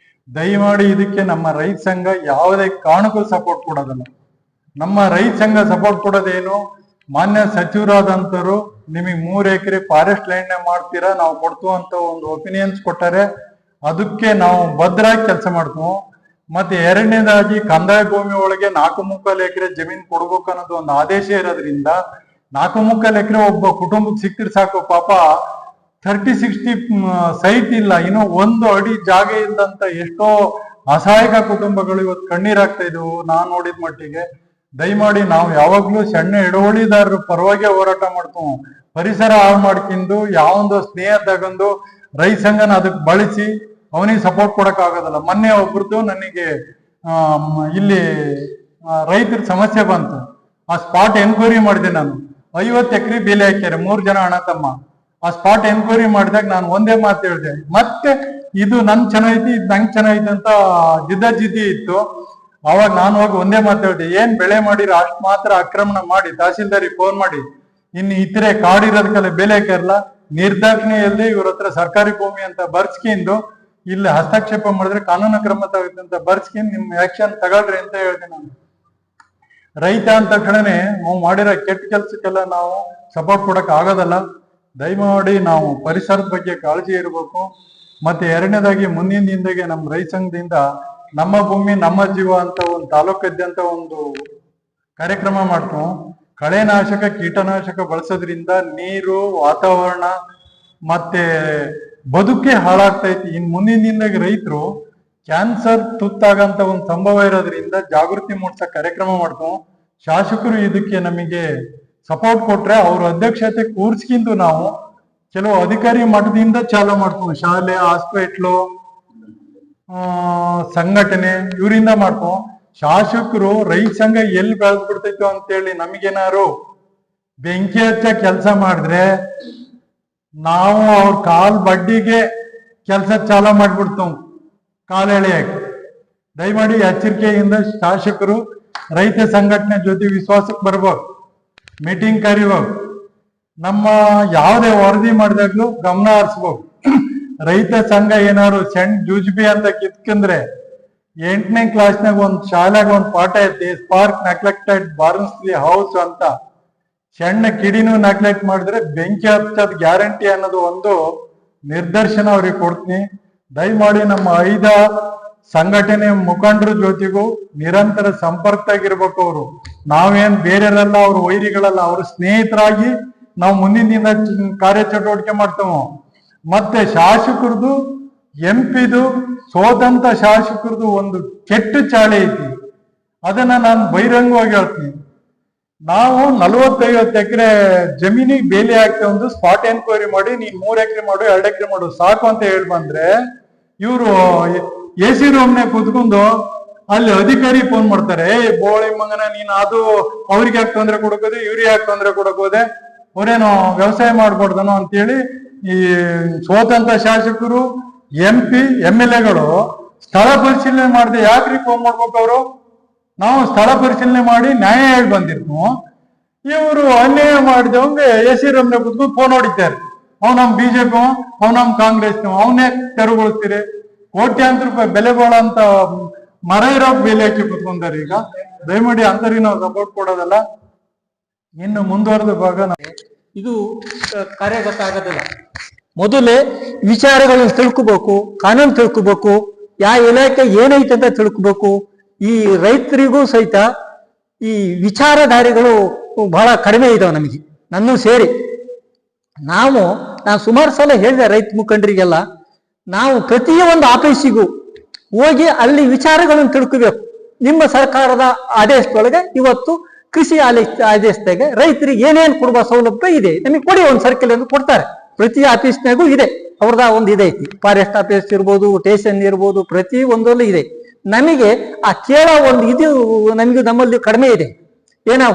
ದಯಮಾಡಿ ಇದಕ್ಕೆ ನಮ್ಮ ರೈತ ಸಂಘ ಯಾವುದೇ ಕಾರಣಕ್ಕೂ ಸಪೋರ್ಟ್ ಕೊಡೋದಲ್ಲ. ನಮ್ಮ ರೈತ ಸಂಘ ಸಪೋರ್ಟ್ ಕೊಡೋದೇನು, ಮಾನ್ಯ ಸಚಿವರಾದಂತರು ನಿಮಗೆ 3 ಎಕರೆ ಫಾರೆಸ್ಟ್ ಲ್ಯಾಂಡ್ ಮಾಡ್ತೀರಾ, ನಾವು ಕೊಡ್ತು ಅಂತ ಒಂದು ಒಪಿನಿಯನ್ಸ್ ಕೊಟ್ಟಾರೆ. ಅದಕ್ಕೆ ನಾವು ಭದ್ರಾಗಿ ಕೆಲಸ ಮಾಡ್ತೀವಿ. ಮತ್ತೆ ಎರಡನೇದಾಗಿ ಕಂದಾಯ ಭೂಮಿ ಒಳಗೆ 4.25 ಎಕರೆ ಜಮೀನ್ ಕೊಡ್ಬೇಕು ಅನ್ನೋದು ಒಂದು ಆದೇಶ ಇರೋದ್ರಿಂದ 4.25 ಎಕರೆ ಒಬ್ಬ ಕುಟುಂಬಕ್ಕೆ ಸಿಕ್ಕಿದ್ರೆ ಸಾಕು. ಪಾಪ 30-60 ಸೈಟ್ ಇಲ್ಲ, ಇನ್ನೂ 1 ಅಡಿ ಜಾಗ ಇಲ್ಲದಂತ ಎಷ್ಟೋ ಅಸಹಾಯಕ ಕುಟುಂಬಗಳು ಇವತ್ತು ಕಣ್ಣೀರಾಗ್ತಾ ಇದ್ವು ನಾನ್ ನೋಡಿದ ಮಟ್ಟಿಗೆ. ದಯಮಾಡಿ ನಾವು ಯಾವಾಗ್ಲೂ ಸಣ್ಣ ಹಿಡುವಳಿದಾರರ ಪರವಾಗಿ ಹೋರಾಟ ಮಾಡ್ತೀವಿ. ಪರಿಸರ ಹಾಳು ಮಾಡ್ಕೊಂಡು ಯಾವೊಂದು ಸ್ನೇಹ ತಗೊಂಡು ರೈತ ಸಂಘನ ಅದಕ್ಕೆ ಬಳಸಿ ಅವನಿಗೆ ಸಪೋರ್ಟ್ ಕೊಡಕ್ ಆಗೋದಲ್ಲ. ಮೊನ್ನೆ ಒಬ್ರದ್ದು ನನಗೆ ಇಲ್ಲಿ ರೈತರ ಸಮಸ್ಯೆ ಬಂತು. ಆ ಸ್ಪಾಟ್ ಎನ್ಕ್ವೈರಿ ಮಾಡಿದೆ ನಾನು. 50 ಎಕರೆ ಬೇಲಿ ಹಾಕ್ಯಾರೆ, 3 ಜನ ಅಣ್ಣ ತಮ್ಮ. ಆ ಸ್ಪಾಟ್ ಎನ್ಕ್ವೈರಿ ಮಾಡಿದಾಗ ನಾನು ಒಂದೇ ಮಾತು ಹೇಳಿದೆ, ಮತ್ತೆ ಇದು ನನ್ ಚೆನ್ನಾಗೈತಿ, ಇದು ನಂಗೆ ಚೆನ್ನಾಗೈತಿ ಅಂತ ಜಿದ್ದಿ ಇತ್ತು. ಅವಾಗ ನಾನು ಹೋಗಿ ಒಂದೇ ಮಾತು ಹೇಳಿದೆ, ಏನ್ ಬೆಳೆ ಮಾಡಿರ ಅಷ್ಟು ಮಾತ್ರ ಆಕ್ರಮಣ ಮಾಡಿ ತಹಸೀಲ್ದಾರಿಗೆ ಫೋನ್ ಮಾಡಿ ಇನ್ನು ಇತರೆ ಕಾಡಿರೋದಕ್ಕೆಲ್ಲ ಬೆಲೆ ಹಾಕಿರಲ್ಲ, ನಿರ್ದಾಕ್ಷಿಣ್ಯದಲ್ಲಿ ಇವ್ರ ಹತ್ರ ಸರ್ಕಾರಿ ಭೂಮಿ ಅಂತ ಬರ್ಸ್ಕೊಂಡು ಇಲ್ಲಿ ಹಸ್ತಕ್ಷೇಪ ಮಾಡಿದ್ರೆ ಕಾನೂನು ಕ್ರಮ ತಗುತ್ತೆ ಅಂತ ಬರ್ಸ್ಕೊಂಡು ನಿಮ್ ಆಕ್ಷನ್ ತಗೊಳ್ರಿ ಅಂತ ಹೇಳಿದೆ ನಾನು. ರೈತ ಅಂದ ತಕ್ಷಣನೇ ನಾವು ಮಾಡಿರೋ ಕೆಟ್ಟ ಕೆಲ್ಸಕ್ಕೆಲ್ಲ ನಾವು ಸಪೋರ್ಟ್ ಕೊಡಕ್ ಆಗೋದಲ್ಲ. ದಯಮಾಡಿ ನಾವು ಪರಿಸರದ ಬಗ್ಗೆ ಕಾಳಜಿ ಇರಬೇಕು. ಮತ್ತೆ ಎರಡನೇದಾಗಿ ಮುಂದಿನ ದಿನದಾಗೆ ನಮ್ಮ ರೈತ ಸಂಘದಿಂದ ನಮ್ಮ ಭೂಮಿ ನಮ್ಮ ಜೀವ ಅಂತ ಒಂದು ತಾಲೂಕಾದ್ಯಂತ ಒಂದು ಕಾರ್ಯಕ್ರಮ ಮಾಡ್ತೀವಿ. ಕಳೆನಾಶಕ ಕೀಟನಾಶಕ ಬಳಸೋದ್ರಿಂದ ನೀರು, ವಾತಾವರಣ ಮತ್ತೆ ಬದುಕೆ ಹಾಳಾಗ್ತೈತಿ. ಇನ್ ಮುಂದಿನ ದಿನದಾಗ ರೈತರು ಕ್ಯಾನ್ಸರ್ ತುತ್ತಾಗಂತ ಒಂದು ಸಂಭವ ಇರೋದ್ರಿಂದ ಜಾಗೃತಿ ಮೂಡಿಸೋ ಕಾರ್ಯಕ್ರಮ ಮಾಡ್ತೀವಿ. ಶಾಸಕರು ಇದಕ್ಕೆ ನಮಗೆ ಸಪೋರ್ಟ್ ಕೊಟ್ರೆ ಅವ್ರ ಅಧ್ಯಕ್ಷತೆ ಕೂರ್ಸ್ಕೊಂಡು ನಾವು ಕೆಲವು ಅಧಿಕಾರಿ ಮಟ್ಟದಿಂದ ಚಾಲೂ ಮಾಡ್ತೀವಿ. ಶಾಲೆ, ಹಾಸ್ಪಿಟ್ಲು, ಸಂಘಟನೆ ಇವರಿಂದ ಮಾಡ್ತೀವಿ. ಶಾಸಕರು ರೈತ ಸಂಘ ಎಲ್ಲಿ ಬೆಳೆದ್ಬಿಡ್ತೈತೋ ಅಂತೇಳಿ ನಮಗೇನಾರು ಬೆಂಕಿ ಹಚ್ಚ ಕೆಲಸ ಮಾಡಿದ್ರೆ ನಾವು ಅವ್ರ ಕಾಲ್ ಬಡ್ಡಿಗೆ ಕೆಲಸ ಚಾಲ ಮಾಡ್ಬಿಡ್ತಾವ್ ಕಾಲ ಎಳೆಯಕ್ಕೆ. ದಯಮಾಡಿ ಎಚ್ಚರಿಕೆಯಿಂದ ಶಾಸಕರು ರೈತ ಸಂಘಟನೆ ಜೊತೆ ವಿಶ್ವಾಸಕ್ಕೆ ಬರ್ಬೇಕು, ಮೀಟಿಂಗ್ ಕರಿಬೇಕು, ನಮ್ಮ ಯಾವುದೇ ವರದಿ ಮಾಡಿದಾಗ್ಲೂ ಗಮನ ಹರಿಸ್ಬೇಕು. ರೈತ ಸಂಘ ಏನಾದ್ರು ಸಣ್ಣ ಜುಜ್ಬಿ ಅಂತ ಕಿತ್ಕಂದ್ರೆ 8ನೇ ಕ್ಲಾಸ್ನಾಗ ಒಂದ್ ಶಾಲೆಗೆ ಒಂದ್ ಪಾಠ ಐತಿ, ಸ್ಪಾರ್ಕ್ ನೆಗ್ಲೆಕ್ಟೆಡ್ ಬಾರ್ನ್ಸ್ಲಿ ಹೌಸ್ ಅಂತ. ಸಣ್ಣ ಕಿಡಿನೂ ನೆಗ್ಲೆಕ್ಟ್ ಮಾಡಿದ್ರೆ ಬೆಂಕಿ ಹಚ್ಚೋದ್ ಗ್ಯಾರಂಟಿ ಅನ್ನೋದು ಒಂದು ನಿರ್ದರ್ಶನ ಅವ್ರಿಗೆ ಕೊಡ್ತೀನಿ. ದಯಮಾಡಿ ನಮ್ಮ 5 ಸಂಘಟನೆ ಮುಖಂಡರ ಜೊತೆಗೂ ನಿರಂತರ ಸಂಪರ್ಕದಾಗಿರ್ಬೇಕು. ಅವರು ನಾವೇನ್ ಬೇರೆಯವರಲ್ಲ, ಅವ್ರ ವೈರಿಗಳಲ್ಲ, ಅವ್ರ ಸ್ನೇಹಿತರಾಗಿ ನಾವು ಮುಂದಿನ ದಿನ ಕಾರ್ಯಚಟುವಟಿಕೆ ಮಾಡ್ತೇವೆ. ಮತ್ತೆ ಶಾಸಕರದು ಎಂಪಿದು ಸೋದಂತ ಶಾಸಕರದು ಒಂದು ಕೆಟ್ಟ ಚಾಳಿ ಐತಿ, ಅದನ್ನ ನಾನು ಬಹಿರಂಗವಾಗಿ ಹೇಳ್ತೀನಿ. ನಾವು 40-50 ಎಕರೆ ಜಮೀನಿಗೆ ಬೇಲಿ ಹಾಕ್ತೇವೆ, ಒಂದು ಸ್ಪಾಟ್ ಎನ್ಕ್ವೈರಿ ಮಾಡಿ ನೀನ್ 3 ಎಕರೆ ಮಾಡು 2 ಎಕರೆ ಮಾಡು ಸಾಕು ಅಂತ ಹೇಳಿ ಬಂದ್ರೆ, ಇವರು AC ರೂಮ್ನೆ ಕೂತ್ಕೊಂಡು ಅಲ್ಲಿ ಅಧಿಕಾರಿ ಫೋನ್ ಮಾಡ್ತಾರೆ, ಬೋಳಿ ಮಗನ ನೀನ್ ಅದು ಅವ್ರಿಗೆ ಯಾಕೆ ತೊಂದರೆ ಕೊಡಕೋದೆ, ಇವ್ರಿಗೆ ಯಾಕೆ ತೊಂದರೆ ಕೊಡಕೋದೆ, ಅವ್ರೇನು ವ್ಯವಸಾಯ ಮಾಡ್ಕೊಡ್ದನೋ ಅಂತೇಳಿ ಈ ಸ್ವತಂತ್ರ ಶಾಸಕರು MP MLAಗಳು ಸ್ಥಳ ಪರಿಶೀಲನೆ ಮಾಡದೆ ಯಾಕ್ರಿ ಫೋನ್ ಮಾಡ್ಬೇಕು ಅವರು? ನಾವು ಸ್ಥಳ ಪರಿಶೀಲನೆ ಮಾಡಿ ನ್ಯಾಯ ಹೇಳಿ ಬಂದಿರ್ತೀವಿ, ಇವರು ಅನ್ಯಾಯ ಮಾಡಿದವಂಗೆ AC ರೂಮ್ನ ಕೂತ್ಕೊಂಡು ಫೋನ್ ಹೊಡಿತಾರೆ. ಅವ್ ನಮ್ BJP, ಅವ್ ನಮ್ ಕಾಂಗ್ರೆಸ್, ಅವನ್ನೇ ತೆರವುಗೊಳಿಸ್ತೀರಿ. ಕೋಟ್ಯಾಂತರ ರೂಪಾಯಿ ಬೆಲೆ ಬಾಳಂತ ಮರ ಇರೋ ಬೆಲೆ ಹಾಕಿ ಕುತ್ಕೊಂತಾರೆ. ಈಗ ದಯಮಾಡಿ ಅಂತರಿಗೆ ನಾವು ಸಪೋರ್ಟ್ ಕೊಡೋದಲ್ಲ. ಇನ್ನು ಮುಂದುವರೆದ ಭಾಗ ಇದು ಕಾರ್ಯಗತ ಆಗೋದಿಲ್ಲ. ಮೊದಲೇ ವಿಚಾರಗಳನ್ನು ತಿಳ್ಕೋಬೇಕು, ಕಾನೂನು ತಿಳ್ಕೋಬೇಕು, ಯಾವ ಇಲಾಖೆ ಏನೈತೆ ಅಂತ ತಿಳ್ಕೋಬೇಕು. ಈ ರೈತರಿಗೂ ಸಹಿತ ಈ ವಿಚಾರಧಾರಿಗಳು ಬಹಳ ಕಡಿಮೆ ಇದಾವೆ ನಮಗೆ, ನನ್ನೂ ಸೇರಿ. ನಾನು ಸುಮಾರು ಸಲ ಹೇಳಿದೆ ರೈತ ಮುಖಂಡರಿಗೆಲ್ಲ, ನಾವು ಪ್ರತಿಯೊಂದು ಆಫೀಸಿಗೂ ಹೋಗಿ ಅಲ್ಲಿ ವಿಚಾರಗಳನ್ನು ತಿಳ್ಕೋಬೇಕು. ನಿಮ್ಮ ಸರ್ಕಾರದ ಆದೇಶದೊಳಗೆ ಇವತ್ತು ಕೃಷಿ ಆದೇಶದಾಗೆ ರೈತರಿಗೆ ಏನೇನು ಕೊಡುವ ಸೌಲಭ್ಯ ಇದೆ ನಮಗೆ ಕೊಡಿ, ಒಂದು ಸರ್ಕಲ್ ಎಂದು ಕೊಡ್ತಾರೆ. ಪ್ರತಿ ಆಫೀಸ್ನಾಗೂ ಇದೆ, ಅವ್ರದ ಒಂದು ಇದೈತಿ. ಫಾರೆಸ್ಟ್ ಆಫೀಸ್ ಇರ್ಬೋದು, ಸ್ಟೇಷನ್ ಇರ್ಬೋದು, ಪ್ರತಿ ಒಂದರಲ್ಲೂ ಇದೆ. ನಮಗೆ ಆ ಕೇಳೋ ಒಂದು ಇದು ನಮಗೆ ನಮ್ಮಲ್ಲಿ ಕಡಿಮೆ ಇದೆ.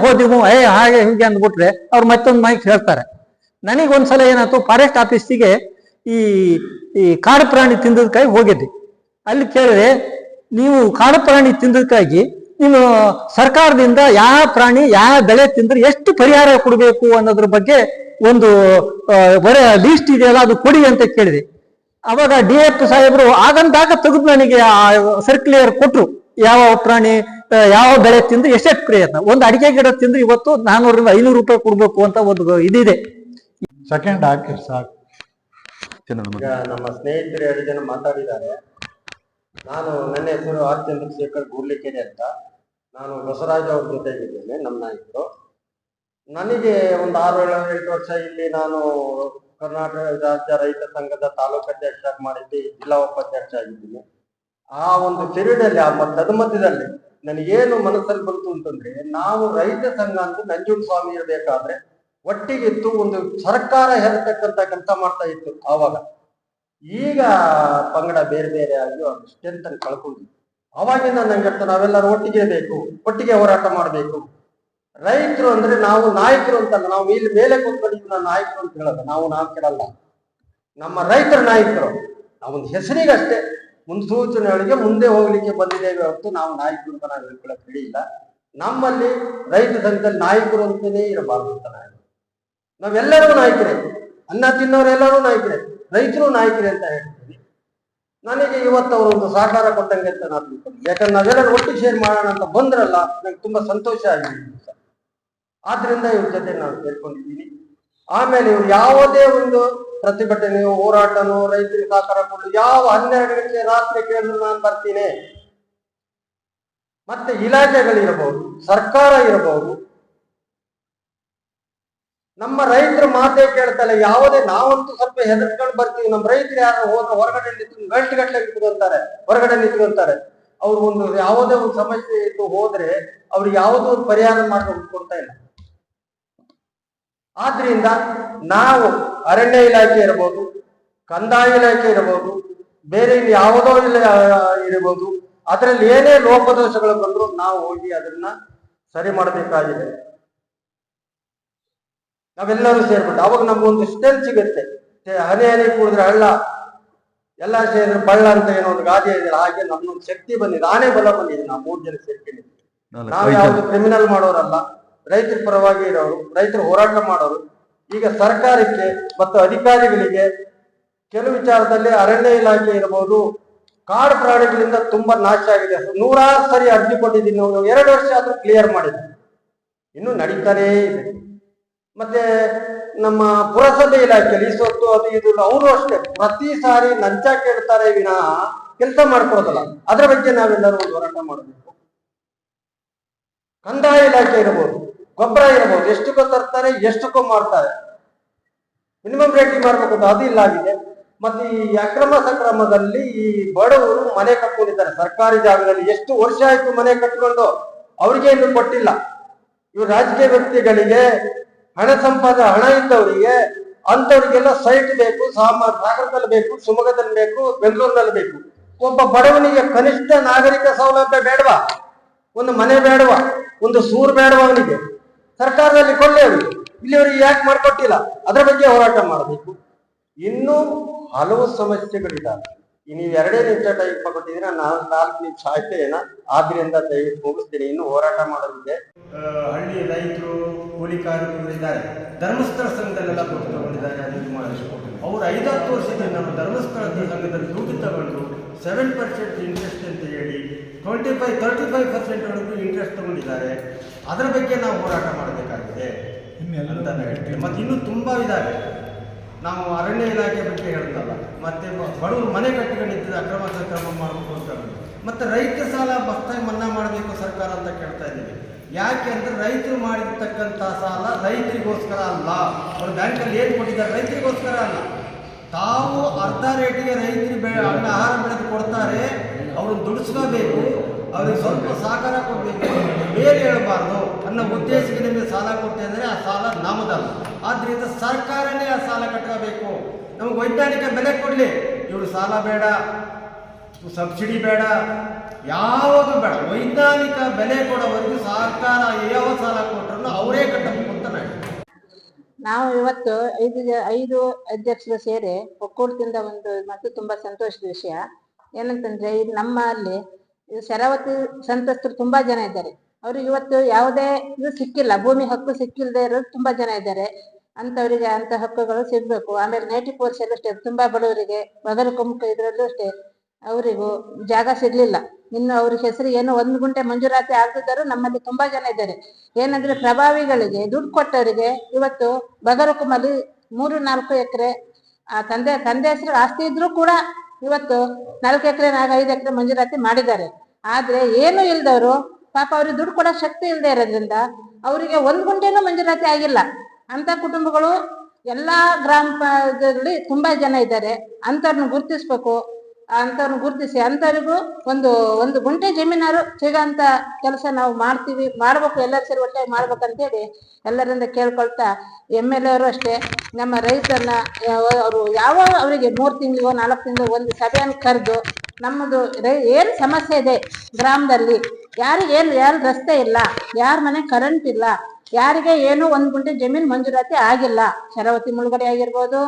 ಹೋದಿವು ಹಾಗೆ ಹೀಗೆ ಅಂದ್ಬಿಟ್ರೆ ಅವ್ರು ಮತ್ತೊಂದು ಮಾಹಿತಿ ಹೇಳ್ತಾರೆ. ನನಗೊಂದ್ಸಲ ಏನಾಯ್ತು, ಫಾರೆಸ್ಟ್ ಆಫೀಸಿಗೆ ಈ ಕಾಡು ಪ್ರಾಣಿ ತಿಂದದಕ್ಕಾಗಿ ಹೋಗಿದ್ದೆ. ಅಲ್ಲಿ ಕೇಳಿದ್ರೆ, ನೀವು ಕಾಡು ಪ್ರಾಣಿ ತಿಂದದಕ್ಕಾಗಿ ನೀವು ಸರ್ಕಾರದಿಂದ ಯಾವ ಪ್ರಾಣಿ ಯಾವ ಬೆಳೆ ತಿಂದ್ರೆ ಎಷ್ಟು ಪರಿಹಾರ ಕೊಡಬೇಕು ಅನ್ನೋದ್ರ ಬಗ್ಗೆ ಒಂದು ಲೀಸ್ಟ್ ಇದೆಯಲ್ಲ, ಅದು ಕೊಡಿ ಅಂತ ಕೇಳಿದೆ. ಅವಾಗ DF ಸಾಹೇಬರು ಆಗಂದಾಗ ತೆಗೆದು ನನಗೆ ಸರ್ಕ್ಯುಲರ್ ಕೊಟ್ರು, ಯಾವ ಪ್ರಾಣಿ ಯಾವ ಬೆಳೆ ತಿಂದ್ರೆ ಎಷ್ಟೆಷ್ಟು ಪ್ರಯತ್ನ. ಒಂದು ಅಡಿಕೆ ಗಿಡ ತಿಂದ್ರೆ ಇವತ್ತು 400-500 ರೂಪಾಯಿ ಕೊಡ್ಬೇಕು ಅಂತ ಒಂದು ಇದಿದೆ. ಸೆಕೆಂಡ್ ಹಾಕಿ ಸಾಕು. ಈಗ ನಮ್ಮ ಸ್ನೇಹಿತರು 2 ಜನ ಮಾತಾಡಿದ್ದಾರೆ. ನನ್ನ ಹೆಸರು ಆರ್ ಚಂದ್ರಶೇಖರ್ ಗೂರ್ಲಿಕೆರೆ ಅಂತ. ನಾನು ಬಸವರಾಜ್ ಅವ್ರ ಜೊತೆಗಿದ್ದೇನೆ, ನಮ್ಮ ನಾಯಕರು. ನನಗೆ ಒಂದು 6-7 ವರ್ಷ ಇಲ್ಲಿ ನಾನು ಕರ್ನಾಟಕ ರಾಜ್ಯ ರೈತ ಸಂಘದ ತಾಲೂಕು ಅಧ್ಯಕ್ಷ ಮಾಡಿದ್ದೆ, ಜಿಲ್ಲಾ ಉಪಾಧ್ಯಕ್ಷ ಆಗಿದ್ದೀನಿ. ಆ ಒಂದು ಪಿರಿಯಡ್ ಅಲ್ಲಿ, ಆ ತದಮಧ್ಯದಲ್ಲಿ ನನಗೇನು ಮನಸ್ಸಲ್ಲಿ ಬಂತು ಅಂತಂದ್ರೆ, ನಾವು ರೈತ ಸಂಘ ಅಂತ ನಂಜುಂಡ ಸ್ವಾಮಿ ಇರಬೇಕಾದ್ರೆ ಒಟ್ಟಿಗಿತ್ತು, ಒಂದು ಸರ್ಕಾರ ಹೇರತಕ್ಕಂತ ಕೆಲಸ ಮಾಡ್ತಾ ಇತ್ತು ಆವಾಗ. ಈಗ ಪಂಗಡ ಬೇರೆ ಬೇರೆ ಆಗಿ ಒಂದು ಸ್ಟ್ರೆಂತ್ ಅನ್ನು ಕಳ್ಕೊಂಡಿದ್ವಿ. ಅವಾಗಿಂದ ನಂಗೆ ನಾವೆಲ್ಲರೂ ಒಟ್ಟಿಗೆ ಬೇಕು, ಒಟ್ಟಿಗೆ ಹೋರಾಟ ಮಾಡಬೇಕು. ರೈತರು ಅಂದ್ರೆ ನಾವು ನಾಯಕರು ಅಂತಲ್ಲ, ನಾವು ಇಲ್ಲಿ ಮೇಲೆ ಕೂತ್ಕೊಂಡಿದ್ದು ನಾವು ನಾಯಕರು ಅಂತ ಹೇಳೋದು, ನಾವು ಕೆಡಲ್ಲ. ನಮ್ಮ ರೈತರ ನಾಯಕರು ನಾವೊಂದು ಹೆಸರಿಗಷ್ಟೇ ಮುನ್ಸೂಚನೆಗಳಿಗೆ ಮುಂದೆ ಹೋಗ್ಲಿಕ್ಕೆ ಬಂದಿದ್ದೇವೆ ಹೊರತು ನಾವು ನಾಯಕರು ಅಂತ ನಾವು ಹೇಳ್ಕೊಳಕ್ ಹೇಳಿಲ್ಲ. ನಮ್ಮಲ್ಲಿ ರೈತ ಸಂಘದಲ್ಲಿ ನಾಯಕರು ಅಂತಾನೇ ಇರಬಾರ್ದು ಅಂತ ನಾವೆಲ್ಲರೂ ನಾಯಕರೇ, ಅನ್ನ ತಿನ್ನೋರೆಲ್ಲರೂ ನಾಯಕರೇ, ರೈತರು ನಾಯಕರೇ ಅಂತ ಹೇಳ್ತೀವಿ. ನನಗೆ ಇವತ್ತು ಅವರೊಂದು ಸಹಕಾರ ಕೊಟ್ಟಂಗೆ ಅಂತ ನಾನು ತಿಳ್ಕೊಂಡೆ. ಯಾಕಂದ್ರೆ ನಾವೆಲ್ಲರೂ ಒಟ್ಟಿಗೆ ಶೇರ್ ಮಾಡೋಣ ಅಂತ ಬಂದ್ರಲ್ಲ, ನಂಗೆ ತುಂಬಾ ಸಂತೋಷ ಆಗಿದೆ. ಆದ್ರಿಂದ ಇವ್ರ ಜೊತೆ ನಾನು ಸೇರ್ಕೊಂಡಿದ್ದೀನಿ. ಆಮೇಲೆ ಇವ್ರು ಯಾವುದೇ ಒಂದು ಪ್ರತಿಭಟನೆಯೋ ಹೋರಾಟನೋ ರೈತರಿಗೆ ಸಹಕಾರ ಕೊಡಲು ಯಾವ 12 ಗಂಟೆ ರಾತ್ರಿ ಕೇಳಿದ್ರು ನಾನು ಬರ್ತೀನಿ. ಮತ್ತೆ ಇಲಾಖೆಗಳಿರಬಹುದು, ಸರ್ಕಾರ ಇರಬಹುದು, ನಮ್ಮ ರೈತರ ಮಾತೇ ಕೇಳ್ತಲ್ಲ. ಯಾವುದೇ ನಾವಂತೂ ಸ್ವಲ್ಪ ಹೆದರ್ಕೊಂಡು ಬರ್ತೀವಿ. ನಮ್ಮ ರೈತರು ಯಾರು ಹೋದ್ರೆ ಹೊರಗಡೆ ಗಂಟೆಗಟ್ಟಲೆ ನಿಂತ್ಕೊಂತಾರೆ, ಹೊರಗಡೆ ನಿಂತ್ಕೊಂತಾರೆ. ಅವ್ರು ಒಂದು ಯಾವುದೇ ಒಂದು ಸಮಸ್ಯೆ ಇದ್ದು ಹೋದ್ರೆ ಅವ್ರಿಗೆ ಯಾವುದೋ ಒಂದು ಪರಿಹಾರ ಮಾಡ್ಕೊಂಡು ಕೊಡ್ತಾ ಇಲ್ಲ. ಆದ್ರಿಂದ ನಾವು ಅರಣ್ಯ ಇಲಾಖೆ ಇರಬಹುದು, ಕಂದಾಯ ಇಲಾಖೆ ಇರಬಹುದು, ಬೇರೆ ಯಾವುದೋ ಇರಬಹುದು, ಅದರಲ್ಲಿ ಏನೇ ಲೋಪದೋಷಗಳು ಬಂದ್ರು ನಾವು ಹೋಗಿ ಅದನ್ನ ಸರಿ ಮಾಡಬೇಕಾಗಿದೆ. ನಾವೆಲ್ಲರೂ ಸೇರ್ಬಿಟ್ಟು ಅವಾಗ ನಮ್ಗೊಂದು ಸ್ಟ್ರೆಂತ್ ಸಿಗುತ್ತೆ. ಹನಿ ಹನಿ ಕೂಡಿದ್ರೆ ಹಳ್ಳ, ಎಲ್ಲ ಸೇರಿ ಬಳ್ಳ ಅಂತ ಏನೋ ಒಂದು ಗಾದೆ ಇದೆ, ಹಾಗೆ ನಮ್ದೊಂದು ಶಕ್ತಿ ಬಂದಿದೆ, ಆನೆ ಬಲ ಬಂದಿದೆ. ನಾವು 3 ಜನ ಸೇರ್ತೀನಿ. ನಾವು ಯಾವ್ದು ಕ್ರಿಮಿನಲ್ ಮಾಡೋರಲ್ಲ, ರೈತರ ಪರವಾಗಿ ಇರೋರು, ರೈತರು ಹೋರಾಟ ಮಾಡೋರು. ಈಗ ಸರ್ಕಾರಕ್ಕೆ ಮತ್ತು ಅಧಿಕಾರಿಗಳಿಗೆ ಕೆಲವು ವಿಚಾರದಲ್ಲಿ ಅರಣ್ಯ ಇಲಾಖೆ ಇರಬಹುದು, ಕಾಡು ಪ್ರಾಣಿಗಳಿಂದ ತುಂಬಾ ನಾಶ ಆಗಿದೆ. 100 ಸರಿ ಅರ್ಜಿ ಕೊಟ್ಟಿದ್ದೀನಿ, ನಾವು 2 ವರ್ಷ ಆದ್ರೂ ಕ್ಲಿಯರ್ ಮಾಡಿದ್ವಿ, ಇನ್ನು ನಡೀತಾನೇ ಇದೆ. ಮತ್ತೆ ನಮ್ಮ ಪುರಸಭೆ ಇಲಾಖೆಯಲ್ಲಿ ಈ ಸೊತ್ತು ಅದು ಇದು ಅವರು ಅಷ್ಟೇ ಪ್ರತಿ ಸಾರಿ ಲಂಚ ಕೇಳ್ತಾರೆ ವಿನಃ ಕೆಲಸ ಮಾಡ್ಕೊಡೋದಲ್ಲ. ಅದ್ರ ಬಗ್ಗೆ ನಾವೆಲ್ಲರೂ ಒಂದು ಹೋರಾಟ ಮಾಡಬೇಕು. ಕಂದಾಯ ಇಲಾಖೆ ಇರಬಹುದು, ಗೊಬ್ಬರ ಇರಬಹುದು, ಎಷ್ಟಕ್ಕೂ ತರ್ತಾರೆ, ಎಷ್ಟಕ್ಕೂ ಮಾಡ್ತಾರೆ. ಮಿನಿಮಮ್ ರೇಟಿಂಗ್ ಮಾಡ್ಬೇಕು ಅಂತ ಅದು ಇಲ್ಲ ಆಗಿದೆ. ಮತ್ತೆ ಈ ಅಕ್ರಮ ಸಕ್ರಮದಲ್ಲಿ ಈ ಬಡವರು ಮನೆ ಕಟ್ಕೊಂಡಿದ್ದಾರೆ ಸರ್ಕಾರಿ ಜಾಗದಲ್ಲಿ. ಎಷ್ಟು ವರ್ಷ ಆಯ್ತು ಮನೆ ಕಟ್ಕೊಂಡು, ಅವ್ರಿಗೆ ಏನು ಕೊಟ್ಟಿಲ್ಲ. ಇವ್ರು ರಾಜಕೀಯ ವ್ಯಕ್ತಿಗಳಿಗೆ, ಹಣ ಇದ್ದವರಿಗೆ, ಅಂತವರಿಗೆಲ್ಲ ಸೈಟ್ ಬೇಕು, ಸಾಗರದಲ್ಲಿ ಬೇಕು, ಶಿವಮೊಗ್ಗದಲ್ಲಿ ಬೇಕು, ಬೆಂಗಳೂರಿನಲ್ಲಿ ಬೇಕು. ಒಬ್ಬ ಬಡವನಿಗೆ ಕನಿಷ್ಠ ನಾಗರಿಕ ಸೌಲಭ್ಯ ಬೇಡವಾ? ಒಂದು ಮನೆ ಬೇಡವಾ? ಒಂದು ಸೂರು ಬೇಡವಾ ಅವನಿಗೆ? ಸರ್ಕಾರದಲ್ಲಿ ಕೊಳ್ಳೆ ಅವರಿಗೆ, ಇಲ್ಲಿವರಿಗೆ ಯಾಕೆ ಮಾಡ್ಕೊಟ್ಟಿಲ್ಲ? ಅದರ ಬಗ್ಗೆ ಹೋರಾಟ ಮಾಡಬೇಕು. ಇನ್ನೂ ಹಲವು ಸಮಸ್ಯೆಗಳಿದ್ದಾವೆ. ನೀವು 2 ನಿಮಿಷ ಟೈಮ್ ಕೊಟ್ಟಿದ್ದೀರಾ, ನಾನು 4 ನಿಮಿಷ ಆಯ್ತೇನ, ಆದ್ರಿಂದ ದಯವಿಟ್ಟು ಮುಗಿಸ್ತೀನಿ. ಇನ್ನು ಹೋರಾಟ ಮಾಡೋದಿದೆ. ಹಳ್ಳಿ ರೈತರು, ಕೂಲಿ ಕಾರ್ಮಿಕರು ಇದ್ದಾರೆ, ಧರ್ಮಸ್ಥಳ ಸಂಘದಲ್ಲೆಲ್ಲ ದುಡ್ಡು ತಗೊಂಡಿದ್ದಾರೆ. ಅವರು 5-10 ವರ್ಷದಿಂದ ನಮ್ಮ ಧರ್ಮಸ್ಥಳ ಸಂಘದಲ್ಲಿ ದುಡ್ಡು ತಗೊಂಡು 7% ಇಂಟ್ರೆಸ್ಟ್ ಅಂತ ಹೇಳಿ 35% ವರೆಗೂ ಇಂಟ್ರೆಸ್ಟ್ ತಗೊಂಡಿದ್ದಾರೆ. ಅದರ ಬಗ್ಗೆ ನಾವು ಹೋರಾಟ ಮಾಡಬೇಕಾಗಿದೆ ಅಂತ ಹೇಳ್ತೀವಿ. ಮತ್ತು ಇನ್ನೂ ತುಂಬಾ ಇದ್ದಾವೆ. ನಾವು ಅರಣ್ಯ ಇಲಾಖೆ ಬಗ್ಗೆ ಹೇಳ್ತಲ್ಲ, ಮತ್ತೆ ಬಡವರು ಮನೆ ಕಟ್ಟಿಕೊಂಡಿದ್ದರೆ ಅಕ್ರಮ ಸಕ್ರಮ ಮಾಡಬೇಕು ಅಂತ, ಮತ್ತೆ ರೈತ ಸಾಲ ಮಸ್ತಾಗಿ ಮನ್ನಾ ಮಾಡಬೇಕು ಸರ್ಕಾರ ಅಂತ ಕೇಳ್ತಾ ಇದ್ದೀವಿ. ಯಾಕೆ ಅಂದರೆ ರೈತರು ಮಾಡಿರ್ತಕ್ಕಂಥ ಸಾಲ ರೈತರಿಗೋಸ್ಕರ ಅಲ್ಲ. ಅವರು ಬ್ಯಾಂಕಲ್ಲಿ ಏನು ಕೊಟ್ಟಿದ್ದಾರೆ ರೈತರಿಗೋಸ್ಕರ ಅಲ್ಲ. ತಾವು ಅರ್ಧ ರೇಟಿಗೆ ರೈತರಿಗೆ ಆಹಾರ ಬೆಳೆದು ಕೊಡ್ತಾರೆ, ಅವ್ರನ್ನ ದುಡಿಸ್ಕೋಬೇಕು, ಅವ್ರಿಗೆ ಸ್ವಲ್ಪ ಸಹಕಾರ ಕೊಡಬೇಕು, ಬೇರೆ ಹೇಳಬಾರ್ದು ಅನ್ನೋ ಉದ್ದೇಶಕ್ಕೆ ನಿಮಗೆ ಸಾಲ ಕೊಟ್ಟೆ ಅಂದರೆ ಆ ಸಾಲ ನಮ್ಮದಲ್ಲ. ಆದ್ದರಿಂದ ಸರ್ಕಾರನೇ ಆ ಸಾಲ ಕಟ್ಟಬೇಕು. ನಮಗೆ ವೈಜ್ಞಾನಿಕ ಬೆಲೆ ಕೊಡಲಿ. ಇವರು ಸಾಲ ಬೇಡ, ಸಬ್ಸಿಡಿ ಬೇಡ, ಯಾವುದು ಬೇಡ, ವೈಜ್ಞಾನಿಕ ಬೆಲೆ ಕೊಡೋವರೆಗೂ ಸರ್ಕಾರ ಯಾವ ಸಾಲ ಕೊಟ್ಟರು ಅವರೇ ಕಟ್ಟಬೇಕು ಅಂತ ನಾವು ಇವತ್ತು 5 ಅಧ್ಯಕ್ಷರು ಸೇರಿ ಒಕ್ಕೂಟದಿಂದ ಒಂದು ಮತ್ತು ತುಂಬಾ ಸಂತೋಷದ ವಿಷಯ ಏನಂತಂದ್ರೆ, ಇದು ನಮ್ಮಲ್ಲಿ ಶರಾವತಿ ಸಂತ್ರಸ್ತರು ತುಂಬಾ ಜನ ಇದ್ದಾರೆ. ಅವ್ರಿಗೆ ಇವತ್ತು ಯಾವುದೇ ಇದು ಸಿಕ್ಕಿಲ್ಲ, ಭೂಮಿ ಹಕ್ಕು ಸಿಕ್ಕಿಲ್ಲದೆ ಇರೋರು ತುಂಬಾ ಜನ ಇದ್ದಾರೆ. ಅಂತವರಿಗೆ ಅಂತ ಹಕ್ಕುಗಳು ಸಿಗ್ಬೇಕು. ಆಮೇಲೆ ನೇಟಿವ್ ಪೋರ್ಸಲ್ಲೂ ಅಷ್ಟೇ ತುಂಬಾ ಬಡವರಿಗೆ, ಬಗಲಕುಂಕ ಇದರಲ್ಲೂ ಅಷ್ಟೇ ಅವರಿಗೂ ಜಾಗ ಸಿಗ್ಲಿಲ್ಲ. ಇನ್ನು ಅವ್ರ ಹೆಸರು ಏನೋ 1 ಗುಂಟೆ ಮಂಜೂರಾತಿ ಆಗದಿದ್ದರೂ ನಮ್ಮಲ್ಲಿ ತುಂಬಾ ಜನ ಇದ್ದಾರೆ. ಏನಂದ್ರೆ ಪ್ರಭಾವಿಗಳಿಗೆ ದುಡ್ಡು ಕೊಟ್ಟವರಿಗೆ ಇವತ್ತು ಬಗಲಕುಂಬಲ್ಲಿ 3-4 ಎಕರೆ ಆ ತಂದೆ ಹೆಸರು ಆಸ್ತಿ ಇದ್ರೂ ಕೂಡ ಇವತ್ತು 4 ಎಕರೆ 5 ಎಕರೆ ಮಂಜೂರಾತಿ ಮಾಡಿದ್ದಾರೆ. ಆದ್ರೆ ಏನು ಇಲ್ದವರು ಪಾಪ ಅವ್ರಿಗೆ ದುಡ್ಡು ಕೊಡೋ ಶಕ್ತಿ ಇಲ್ಲದೆ ಇರೋದ್ರಿಂದ ಅವರಿಗೆ 1 ಗುಂಟೆನೂ ಮಂಜೂರಾತಿ ಆಗಿಲ್ಲ. ಅಂತ ಕುಟುಂಬಗಳು ಎಲ್ಲಾ ಗ್ರಾಮದಲ್ಲಿ ತುಂಬಾ ಜನ ಇದ್ದಾರೆ. ಅಂತವ್ರನ್ನ ಗುರುತಿಸ್ಬೇಕು. ಅಂತವ್ರನ್ನ ಗುರುತಿಸಿ ಅಂತವ್ರಿಗೂ ಒಂದು ಗುಂಟೆ ಜಮೀನಾರು ಸಿಗೋಂತ ಕೆಲಸ ನಾವು ಮಾಡ್ಬೇಕು. ಎಲ್ಲರೂ ಸೇರಿ ಒಟ್ಟಾಗಿ ಮಾಡ್ಬೇಕಂತೇಳಿ ಎಲ್ಲರಿಂದ ಕೇಳ್ಕೊಳ್ತಾ, MLA ಅವರು ಅಷ್ಟೇ ನಮ್ಮ ರೈತರನ್ನ ಅವರು ಅವರಿಗೆ 3 ತಿಂಗಳಿಗೋ 4 ತಿಂಗಳಿಗೋ ಒಂದು ಸಭೆಯನ್ನು ಕರೆದು ನಮ್ಮದು ಏನು ಸಮಸ್ಯೆ ಇದೆ ಗ್ರಾಮದಲ್ಲಿ, ಯಾರು ರಸ್ತೆ ಇಲ್ಲ, ಯಾರ ಮನೆ ಕರೆಂಟ್ ಇಲ್ಲ, ಯಾರಿಗೆ ಏನು 1 ಗುಂಟೆ ಜಮೀನು ಮಂಜೂರಾತಿ ಆಗಿಲ್ಲ, ಶರಾವತಿ ಮುಳುಗಡೆ ಆಗಿರ್ಬೋದು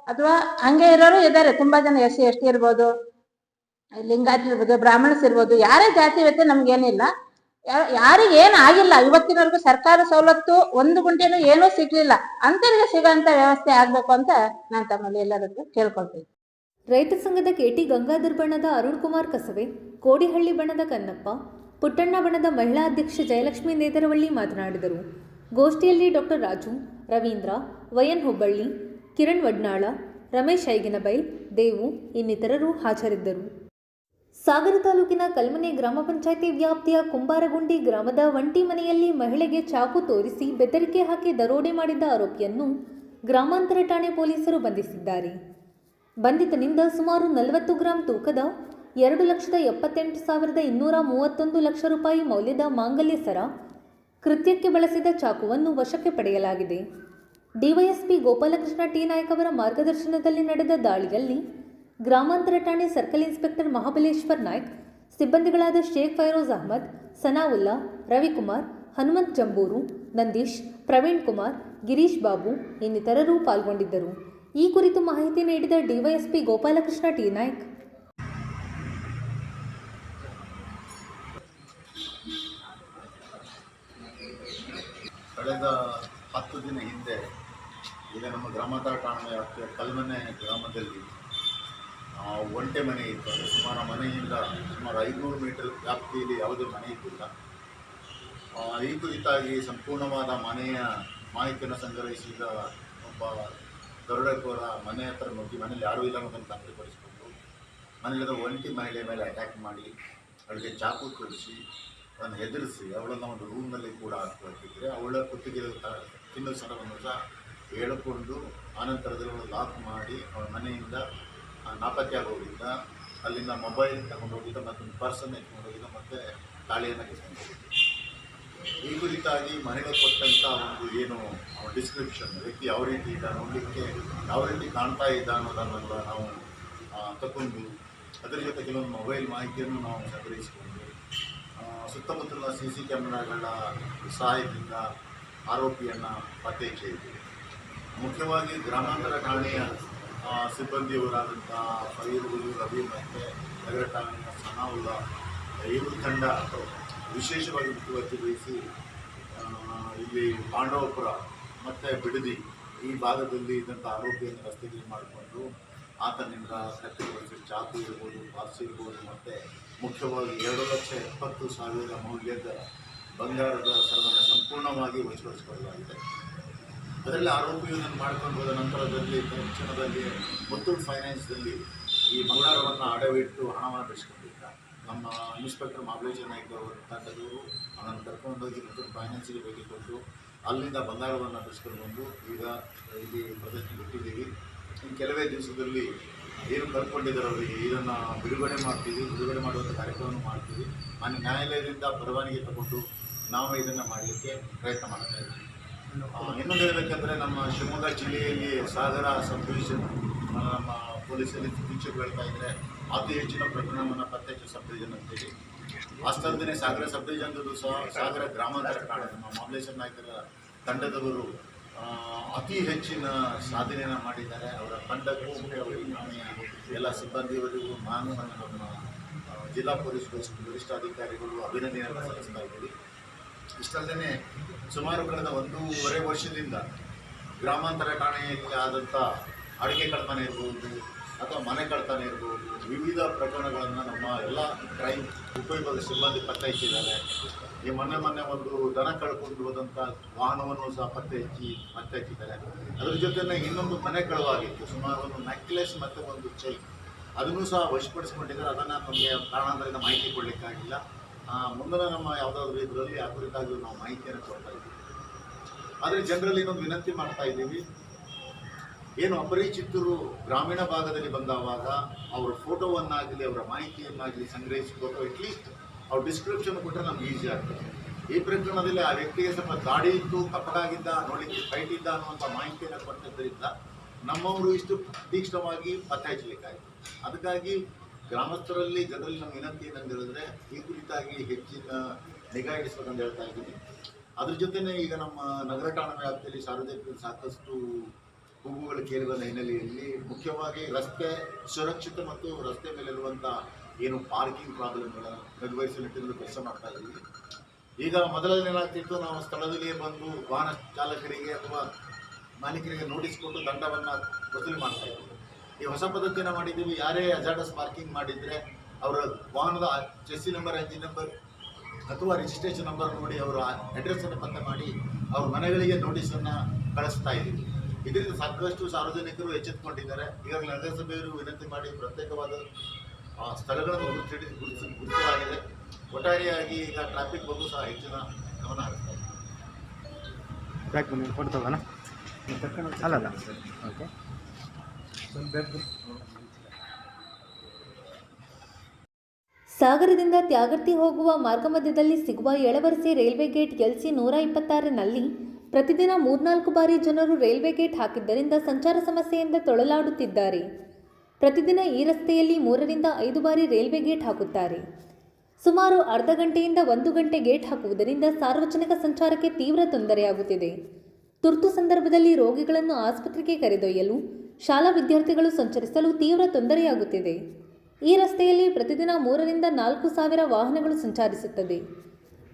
ಅಥವಾ ಹಂಗೆ ಇರೋರು ಇದ್ದಾರೆ ತುಂಬಾ ಜನ, SC ST ಇರ್ಬೋದು, ಲಿಂಗಾಯತ್ ಇರ್ಬೋದು, ಬ್ರಾಹ್ಮಣಸ್ ಇರ್ಬೋದು, ಯಾರೇ ಜಾತಿ ವ್ಯತ್ಯ ನಮ್ಗೇನಿಲ್ಲ, ಯಾರಿಗೆ ಏನು ಆಗಿಲ್ಲ ಇವತ್ತಿನವರೆಗೂ ಸರ್ಕಾರ ಸವಲತ್ತು 1 ಗುಂಟೆನೂ ಏನೂ ಸಿಗ್ಲಿಲ್ಲ, ಅಂತರಿಗೆ ಸಿಗೋಂತ ವ್ಯವಸ್ಥೆ ಆಗ್ಬೇಕು ಅಂತ ನಾನು ತಮ್ಮಲ್ಲಿ ಎಲ್ಲರದ್ದು ಕೇಳ್ಕೊಳ್ತೀನಿ. ರೈತ ಸಂಘದ KT ಗಂಗಾಧರ್ ಬಣದ ಅರುಣ್ ಕುಮಾರ್ ಕಸವೆ, ಕೋಡಿಹಳ್ಳಿ ಬಣದ ಕನ್ನಪ್ಪ, ಪುಟ್ಟಣ್ಣ ಬಣದ ಮಹಿಳಾ ಅಧ್ಯಕ್ಷೆ ಜಯಲಕ್ಷ್ಮಿ ನೇದರವಳ್ಳಿ ಮಾತನಾಡಿದರು. ಗೋಷ್ಠಿಯಲ್ಲಿ ಡಾಕ್ಟರ್ ರಾಜು, ರವೀಂದ್ರ, ವೈಎನ್ ಹುಬ್ಬಳ್ಳಿ, ಕಿರಣ್ ವಡ್ನಾಳ, ರಮೇಶ್ ಐಗಿನಬೈಲ್, ದೇವು ಇನ್ನಿತರರು ಹಾಜರಿದ್ದರು. ಸಾಗರ ತಾಲೂಕಿನ ಕಲ್ಮನೆ ಗ್ರಾಮ ಪಂಚಾಯಿತಿ ವ್ಯಾಪ್ತಿಯ ಕುಂಬಾರಗುಂಡಿ ಗ್ರಾಮದ ಒಂಟಿ ಮನೆಯಲ್ಲಿ ಮಹಿಳೆಗೆ ಚಾಕು ತೋರಿಸಿ ಬೆದರಿಕೆ ಹಾಕಿ ದರೋಡೆ ಮಾಡಿದ್ದ ಆರೋಪಿಯನ್ನು ಗ್ರಾಮಾಂತರ ಠಾಣೆ ಪೊಲೀಸರು ಬಂಧಿಸಿದ್ದಾರೆ. ಬಂಧಿತನಿಂದ ಸುಮಾರು 40 ಗ್ರಾಂ ತೂಕದ 2,78,231 ಲಕ್ಷ ರೂಪಾಯಿ ಮೌಲ್ಯದ ಮಾಂಗಲ್ಯ ಸರ, ಕೃತ್ಯಕ್ಕೆ ಬಳಸಿದ ಚಾಕುವನ್ನು ವಶಕ್ಕೆ ಪಡೆಯಲಾಗಿದೆ. ಡಿವೈಎಸ್ಪಿ ಗೋಪಾಲಕೃಷ್ಣ ಟಿ ನಾಯ್ಕ ಅವರ ಮಾರ್ಗದರ್ಶನದಲ್ಲಿ ನಡೆದ ದಾಳಿಯಲ್ಲಿ ಗ್ರಾಮಾಂತರ ಠಾಣೆ ಸರ್ಕಲ್ ಇನ್ಸ್ಪೆಕ್ಟರ್ ಮಹಾಬಲೇಶ್ವರ್ ನಾಯ್ಕ್, ಸಿಬ್ಬಂದಿಗಳಾದ ಶೇಖ್ ಫೈರೋಜ್ ಅಹ್ಮದ್, ಸನಾವುಲ್ಲಾ, ರವಿಕುಮಾರ್, ಹನುಮಂತ್ ಜಂಬೂರು, ನಂದೀಶ್, ಪ್ರವೀಣ್ ಕುಮಾರ್, ಗಿರೀಶ್ ಬಾಬು ಇನ್ನಿತರರು ಪಾಲ್ಗೊಂಡಿದ್ದರು. ಈ ಕುರಿತು ಮಾಹಿತಿ ನೀಡಿದ ಡಿವೈಎಸ್ಪಿ ಗೋಪಾಲಕೃಷ್ಣ ಟಿ ನಾಯ್ಕ್, ಕಳೆದ 10 ದಿನ ಹಿಂದೆ ಈಗ ನಮ್ಮ ಗ್ರಾಮಾಂತರ ಠಾಣೆ ವ್ಯಾಪ್ತಿಯ ಕಲ್ಮನೆ ಗ್ರಾಮದಲ್ಲಿ ಒಂಟೆ ಮನೆ ಇತ್ತು. ಅಂದರೆ ಸುಮಾರು ಮನೆಯಿಂದ ಸುಮಾರು 500 ಮೀಟರ್ ವ್ಯಾಪ್ತಿಯಲ್ಲಿ ಯಾವುದೇ ಮನೆ ಇದ್ದಿಲ್ಲ. ಈ ಕುರಿತಾಗಿ ಸಂಪೂರ್ಣವಾದ ಮನೆಯ ಮಾಹಿತಿಯನ್ನು ಸಂಗ್ರಹಿಸಿದ ಒಬ್ಬ ದರೋಡೆಕೋರ ಮನೆ ಹತ್ರ ನುಗ್ಗಿ ಮನೇಲಿ ಯಾರೂ ಇಲ್ಲ ಅನ್ನೋದನ್ನು ಖಾತ್ರಿಪಡಿಸಿಕೊಂಡು ಮನೆಯಲ್ಲಿರೋ ಒಂಟಿ ಮಹಿಳೆಯ ಮೇಲೆ ಅಟ್ಯಾಕ್ ಮಾಡಿ ಅವಳಿಗೆ ಚಾಕು ತೋರಿಸಿ ಅದನ್ನು ಹೆದರಿಸಿ ಅವಳನ್ನು ಒಂದು ರೂಮ್ನಲ್ಲಿ ಕೂಡ ಹಾಕಿದ್ರೆ ಅವಳ ಕುತ್ತಿಗೆ ತಿನ್ನೋ ಸರವನ್ನು ಸಹ ಹೇಳಿಕೊಂಡು ಆನಂತರದಲ್ಲಿ ಅವಳು ಲಾಕ್ ಮಾಡಿ ಅವಳ ಮನೆಯಿಂದ ನಾಪತ್ತೆ ಆಗೋಗಿದ್ದ. ಅಲ್ಲಿಂದ ಮೊಬೈಲ್ ತಗೊಂಡು ಹೋಗಿದ್ದ, ಮತ್ತೊಂದು ಪರ್ಸನ್ನು ಎತ್ಕೊಂಡು ಹೋಗಿದ್ದ, ಮತ್ತು ತಾಳಿಯನ್ನು ಕಿತ್ಕೊಂಡು ಹೋಗಿದ್ದ. ಈ ಕುರಿತಾಗಿ ಮಹಿಳೆ ಕೊಟ್ಟಂಥ ಒಂದು ಏನು ಡಿಸ್ಕ್ರಿಪ್ಷನ್, ವ್ಯಕ್ತಿ ಯಾವ ರೀತಿ ಇದ್ದ, ನೋಡಲಿಕ್ಕೆ ಯಾವ ರೀತಿ ಕಾಣ್ತಾ ಇದ್ದ ಅನ್ನೋದನ್ನೆಲ್ಲ ನಾವು ತಗೊಂಡು ಅದರ ಜೊತೆ ಕೆಲವೊಂದು ಮೊಬೈಲ್ ಮಾಹಿತಿಯನ್ನು ನಾವು ಸಂಗ್ರಹಿಸಿಕೊಂಡು ಸುತ್ತಮುತ್ತಲಿನ CC ಕ್ಯಾಮೆರಾಗಳ ಸಹಾಯದಿಂದ ಆರೋಪಿಯನ್ನು ಪತ್ತೆ ಹಚ್ಚಿದ್ದೀವಿ. ಮುಖ್ಯವಾಗಿ ಗ್ರಾಮಾಂತರ ಠಾಣೆಯ ಸಿಬ್ಬಂದಿಯವರಾದಂಥ ಫೈರುಗಳು ರವಿ ಮತ್ತು ನಗರ ಠಾಣೆಯ ಸನಾವುಲ್ಲಾ ಇವರು ತಂಡ ವಿಶೇಷವಾಗಿ ಮುತುವರ್ಜಿ ವಹಿಸಿ ಇಲ್ಲಿ ಪಾಂಡವಪುರ ಮತ್ತು ಬಿಡದಿ ಈ ಭಾಗದಲ್ಲಿ ಇದ್ದಂಥ ಆರೋಪಿಯನ್ನು ರಸ್ತೆಗೆ ಮಾಡಿಕೊಂಡು ಆತನಿಂದ ಕತ್ತಿಗೊಳಿಸಿ ಚಾಕು ಇರ್ಬೋದು, ಪಾರ್ಸಿ ಇರ್ಬೋದು, ಮತ್ತು ಮುಖ್ಯವಾಗಿ 2,70,000 ಮೌಲ್ಯದ ಬಂಗಾರದ ಸರವನ್ನು ಸಂಪೂರ್ಣವಾಗಿ ವಶಪಡಿಸಿಕೊಳ್ಳಲಾಗಿದೆ. ಅದರಲ್ಲಿ ಆರೋಪಿಯನ್ನು ಮಾಡ್ಕೊಂಡು ಹೋದ ನಂತರದಲ್ಲಿ ತಕ್ಷಣದಲ್ಲಿ ಮುತ್ತೂಟ್ ಫೈನಾನ್ಸ್ದಲ್ಲಿ ಈ ಬಂಗಾರವನ್ನು ಅಡವಿಟ್ಟು ಹಣವನ್ನು ಬಿಡಿಸ್ಕೊಂಡಿದ್ದ. ನಮ್ಮ ಇನ್ಸ್ಪೆಕ್ಟರ್ ಮಹಾಬಲೇಶ ನಾಯ್ಕ ಅವರ ತಂಡದವರು ಅವನನ್ನು ಕರ್ಕೊಂಡೋಗಿ ಮುತ್ತೂಟ್ ಫೈನಾನ್ಸಿಗೆ ಭೇಟಿ ಕೊಟ್ಟು ಅಲ್ಲಿಂದ ಬಂಗಾರವನ್ನು ಬಿಡಿಸ್ಕೊಂಡು ಬಂದು ಈಗ ಇಲ್ಲಿ ಪ್ರದರ್ಶನ ಬಿಟ್ಟಿದ್ದೀವಿ. ಇನ್ನು ಕೆಲವೇ ದಿವಸದಲ್ಲಿ ಏನು ಕರ್ಕೊಂಡಿದ್ದಾರೆ ಅವರಿಗೆ ಇದನ್ನು ಬಿಡುಗಡೆ ಮಾಡ್ತೀವಿ. ಬಿಡುಗಡೆ ಮಾಡುವಂಥ ಕಾರ್ಯಕ್ರಮವನ್ನು ಮಾಡ್ತೀವಿ. ಮಾನ್ಯ ನ್ಯಾಯಾಲಯದಿಂದ ಪರವಾನಗಿ ತಗೊಂಡು ನಾವು ಇದನ್ನು ಮಾಡಲಿಕ್ಕೆ ಪ್ರಯತ್ನ ಮಾಡ್ತಾ ಇದ್ದೀವಿ. ಇನ್ನೊಂದು ಹೇಳಬೇಕಂದ್ರೆ ನಮ್ಮ ಶಿವಮೊಗ್ಗ ಜಿಲ್ಲೆಯಲ್ಲಿ ಸಾಗರ ಸಬ್ ಡಿವಿಷನ್ ನಮ್ಮ ಪೊಲೀಸಲ್ಲಿ ವೀಕ್ಷಕರು ಹೇಳ್ತಾ ಇದ್ದರೆ ಅತಿ ಹೆಚ್ಚಿನ ಪ್ರಕರಣವನ್ನು ಪತ್ತೆ ಹಚ್ಚೋ ಸಬ್ ಡಿವಿಷನ್ ಅಂತೇಳಿ. ಅಷ್ಟಲ್ದೇ ಸಾಗರ ಸಬ್ ಡಿವಿಷನ್ದು ಸಹ ಸಾಗರ ಗ್ರಾಮಾಂತರ ಠಾಣೆ ನಮ್ಮ ಮಹಾಬಲೇಶ್ವರ ನಾಯಕರ ತಂಡದವರು ಅತಿ ಹೆಚ್ಚಿನ ಸಾಧನೆಯನ್ನು ಮಾಡಿದ್ದಾರೆ. ಅವರ ತಂಡಕ್ಕೂ ಠಾಣೆಯ ಎಲ್ಲ ಸಿಬ್ಬಂದಿಯವರಿಗೂ ನಾನು ನಮ್ಮ ಜಿಲ್ಲಾ ಪೊಲೀಸ್ ವರಿಷ್ಠಾಧಿಕಾರಿಗಳು ಅಭಿನಂದನೆಯನ್ನು ಸಲ್ಲಿಸ್ತಾ ಇದ್ದೀವಿ. ಇಷ್ಟಲ್ಲದೆ ಸುಮಾರು ಕಳೆದ 1.5 ವರ್ಷದಿಂದ ಗ್ರಾಮಾಂತರ ಠಾಣೆಯಲ್ಲಿ ಆದಂಥ ಅಡಿಕೆ ಕಳ್ತನ ಇರ್ಬೋದು ಅಥವಾ ಮನೆ ಕಳ್ತನ ಇರ್ಬೋದು, ವಿವಿಧ ಪ್ರಕರಣಗಳನ್ನು ನಮ್ಮ ಎಲ್ಲ ಕ್ರೈಮ್ ಉಪವಿಭಾಗದ ಸಿಬ್ಬಂದಿ ಪತ್ತೆ ಹಚ್ಚಿದ್ದಾರೆ. ಈ ಮೊನ್ನೆ ಒಂದು ದನ ಕಳ್ಕೊಂಡು ಹೋದಂಥ ವಾಹನವನ್ನು ಸಹ ಪತ್ತೆ ಹಚ್ಚಿದ್ದಾರೆ. ಅದರ ಜೊತೆನೇ ಇನ್ನೊಂದು ಮನೆ ಕಳವಾಗಿತ್ತು, ಸುಮಾರು ಒಂದು ನೆಕ್ಲೆಸ್ ಮತ್ತು ಒಂದು ಚೈನ್, ಅದನ್ನು ಸಹ ವಶಪಡಿಸಿಕೊಂಡಿದ್ದಾರೆ. ಅದನ್ನು ನಮಗೆ ಕಾರಣಾಂತರದಿಂದ ಮಾಹಿತಿ ಕೊಡಲಿಕ್ಕಾಗಿಲ್ಲ. ಮುಂದಿನ ನಮ್ಮ ಯಾವುದಾದ್ರೂ ಇದರಲ್ಲಿ ಆ ಕುರಿತಾಗಿ ನಾವು ಮಾಹಿತಿಯನ್ನು ಕೊಡ್ತಾ ಇದ್ದೀವಿ. ಆದರೆ ಜನರಲ್ಲಿ ಇನ್ನೊಂದು ವಿನಂತಿ ಮಾಡ್ತಾ ಇದ್ದೀವಿ, ಏನು ಅಪರಿಚಿತರು ಗ್ರಾಮೀಣ ಭಾಗದಲ್ಲಿ ಬಂದಾವಾಗ ಅವರ ಫೋಟೋವನ್ನಾಗಲಿ ಅವರ ಮಾಹಿತಿಯನ್ನಾಗಲಿ ಸಂಗ್ರಹಿಸಿಕೊಂಡು ಅಟ್ಲೀಸ್ಟ್ ಅವ್ರ ಡಿಸ್ಕ್ರಿಪ್ಷನ್ ಕೊಟ್ಟರೆ ನಮ್ಗೆ ಈಸಿ ಆಗ್ತದೆ. ಈ ಪ್ರಕರಣದಲ್ಲಿ ಆ ವ್ಯಕ್ತಿಗೆ ಸ್ವಲ್ಪ ದಾಡಿ ಇತ್ತು, ಕಪ್ಪಗಾಗಿದ್ದ, ನೋಡಲಿಕ್ಕೆ ಫೈಟ್ ಇದ್ದ ಅನ್ನುವಂಥ ಮಾಹಿತಿಯನ್ನು ಕೊಟ್ಟಿದ್ದರಿಂದ ನಮ್ಮವರು ಇಷ್ಟು ತೀಕ್ಷ್ಣವಾಗಿ ಪತ್ತೆ ಹಚ್ಚಲಿಕ್ಕಾಯಿತು. ಅದಕ್ಕಾಗಿ ಗ್ರಾಮಸ್ಥರಲ್ಲಿ ಜನರಲ್ಲಿ ನಮ್ಮ ವಿನಂತಿ ಏನಂತ ಹೇಳಿದ್ರೆ ಈ ಕುರಿತಾಗಿ ಹೆಚ್ಚಿನ ನಿಗಾ ಇಡಿಸಬೇಕಂತ ಹೇಳ್ತಾ ಇದ್ದೀನಿ. ಅದ್ರ ಜೊತೆನೇ ಈಗ ನಮ್ಮ ನಗರ ಠಾಣಾ ವ್ಯಾಪ್ತಿಯಲ್ಲಿ ಸಾರ್ವಜನಿಕರು ಸಾಕಷ್ಟು ಕೂಗುಗಳು ಕೇಳಿದ ಹಿನ್ನೆಲೆಯಲ್ಲಿ ಮುಖ್ಯವಾಗಿ ರಸ್ತೆ ಸುರಕ್ಷತೆ ಮತ್ತು ರಸ್ತೆ ಮೇಲಿರುವಂಥ ಏನು ಪಾರ್ಕಿಂಗ್ ಪ್ರಾಬ್ಲಮ್ಗಳನ್ನು ನಿರ್ವಹಿಸುವ ನಿಟ್ಟಿನಲ್ಲಿ ಕೆಲಸ ಮಾಡ್ತಾ ಇದ್ದೀವಿ. ಈಗ ಮೊದಲನೇನಾಗ್ತಿತ್ತು, ನಾವು ಸ್ಥಳದಲ್ಲಿಯೇ ಬಂದು ವಾಹನ ಚಾಲಕರಿಗೆ ಅಥವಾ ಮಾಲೀಕರಿಗೆ ನೋಟಿಸ್ ಕೊಟ್ಟು ದಂಡವನ್ನು ವಸೂಲಿ ಮಾಡ್ತಾ ಇದ್ದೀವಿ. ಈ ಹೊಸ ಪದ್ಧತಿಯನ್ನು ಮಾಡಿದ್ದೀವಿ. ಯಾರೇ ಹಜಾರ್ಡಸ್ ಪಾರ್ಕಿಂಗ್ ಮಾಡಿದರೆ ಅವರ ವಾಹನದ ಚೆಸ್ಸಿ ನಂಬರ್, ಎಂಜಿನ್ ನಂಬರ್ ಅಥವಾ ರಿಜಿಸ್ಟ್ರೇಷನ್ ನಂಬರ್ ನೋಡಿ ಅವರ ಅಡ್ರೆಸ್ಸನ್ನು ಪತ್ತೆ ಮಾಡಿ ಅವ್ರ ಮನೆಗಳಿಗೆ ನೋಟಿಸನ್ನು ಕಳಿಸ್ತಾ ಇದ್ದೀವಿ. ಇದರಿಂದ ಸಾಕಷ್ಟು ಸಾರ್ವಜನಿಕರು ಎಚ್ಚೆತ್ತುಕೊಂಡಿದ್ದಾರೆ. ಈಗಾಗಲೇ ನಗರಸಭೆಯವರು ವಿನಂತಿ ಮಾಡಿ ಪ್ರತ್ಯೇಕವಾದ ಸ್ಥಳಗಳನ್ನು ಗುರುತಿಸಲಾಗಿದೆ. ಒಟ್ಟಾರೆಯಾಗಿ ಈಗ ಟ್ರಾಫಿಕ್ ಬಗ್ಗೆ ಸಹ ಹೆಚ್ಚಿನ ಗಮನ ಹರಿಸ್ತಾ ಇದೆ. ಸಾಗರದಿಂದ ತ್ಯಾಗರ್ತಿ ಹೋಗುವ ಮಾರ್ಗ ಮಧ್ಯದಲ್ಲಿ ಸಿಗುವ ಎಳವರಸಿ ರೈಲ್ವೆ ಗೇಟ್ LC 126ನಲ್ಲಿ ಪ್ರತಿದಿನ 3-4 ಬಾರಿ ಜನರು ರೈಲ್ವೆ ಗೇಟ್ ಹಾಕಿದ್ದರಿಂದ ಸಂಚಾರ ಸಮಸ್ಯೆಯಿಂದ ತೊಳಲಾಡುತ್ತಿದ್ದಾರೆ. ಪ್ರತಿದಿನ ಈ ರಸ್ತೆಯಲ್ಲಿ 3ರಿಂದ 5 ಬಾರಿ ರೈಲ್ವೆ ಗೇಟ್ ಹಾಕುತ್ತಾರೆ. ಸುಮಾರು ಅರ್ಧ ಗಂಟೆಯಿಂದ 1 ಗಂಟೆ ಗೇಟ್ ಹಾಕುವುದರಿಂದ ಸಾರ್ವಜನಿಕ ಸಂಚಾರಕ್ಕೆ ತೀವ್ರ ತೊಂದರೆಯಾಗುತ್ತಿದೆ. ತುರ್ತು ಸಂದರ್ಭದಲ್ಲಿ ರೋಗಿಗಳನ್ನು ಆಸ್ಪತ್ರೆಗೆ ಕರೆದೊಯ್ಯಲು, ಶಾಲಾ ವಿದ್ಯಾರ್ಥಿಗಳು ಸಂಚರಿಸಲು ತೀವ್ರ ತೊಂದರೆಯಾಗುತ್ತಿದೆ. ಈ ರಸ್ತೆಯಲ್ಲಿ ಪ್ರತಿದಿನ 3ರಿಂದ 4 ಸಾವಿರ ವಾಹನಗಳು ಸಂಚರಿಸುತ್ತದೆ.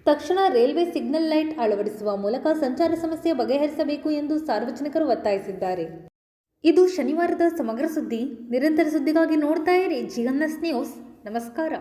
ತಕ್ಷಣ ರೈಲ್ವೆ ಸಿಗ್ನಲ್ ಲೈಟ್ ಅಳವಡಿಸುವ ಮೂಲಕ ಸಂಚಾರ ಸಮಸ್ಯೆ ಬಗೆಹರಿಸಬೇಕು ಎಂದು ಸಾರ್ವಜನಿಕರು ಒತ್ತಾಯಿಸಿದ್ದಾರೆ. ಇದು ಶನಿವಾರದ ಸಮಗ್ರ ಸುದ್ದಿ. ನಿರಂತರ ಸುದ್ದಿಗಾಗಿ ನೋಡ್ತಾ ಇರಿ GNS ನ್ಯೂಸ್. ನಮಸ್ಕಾರ.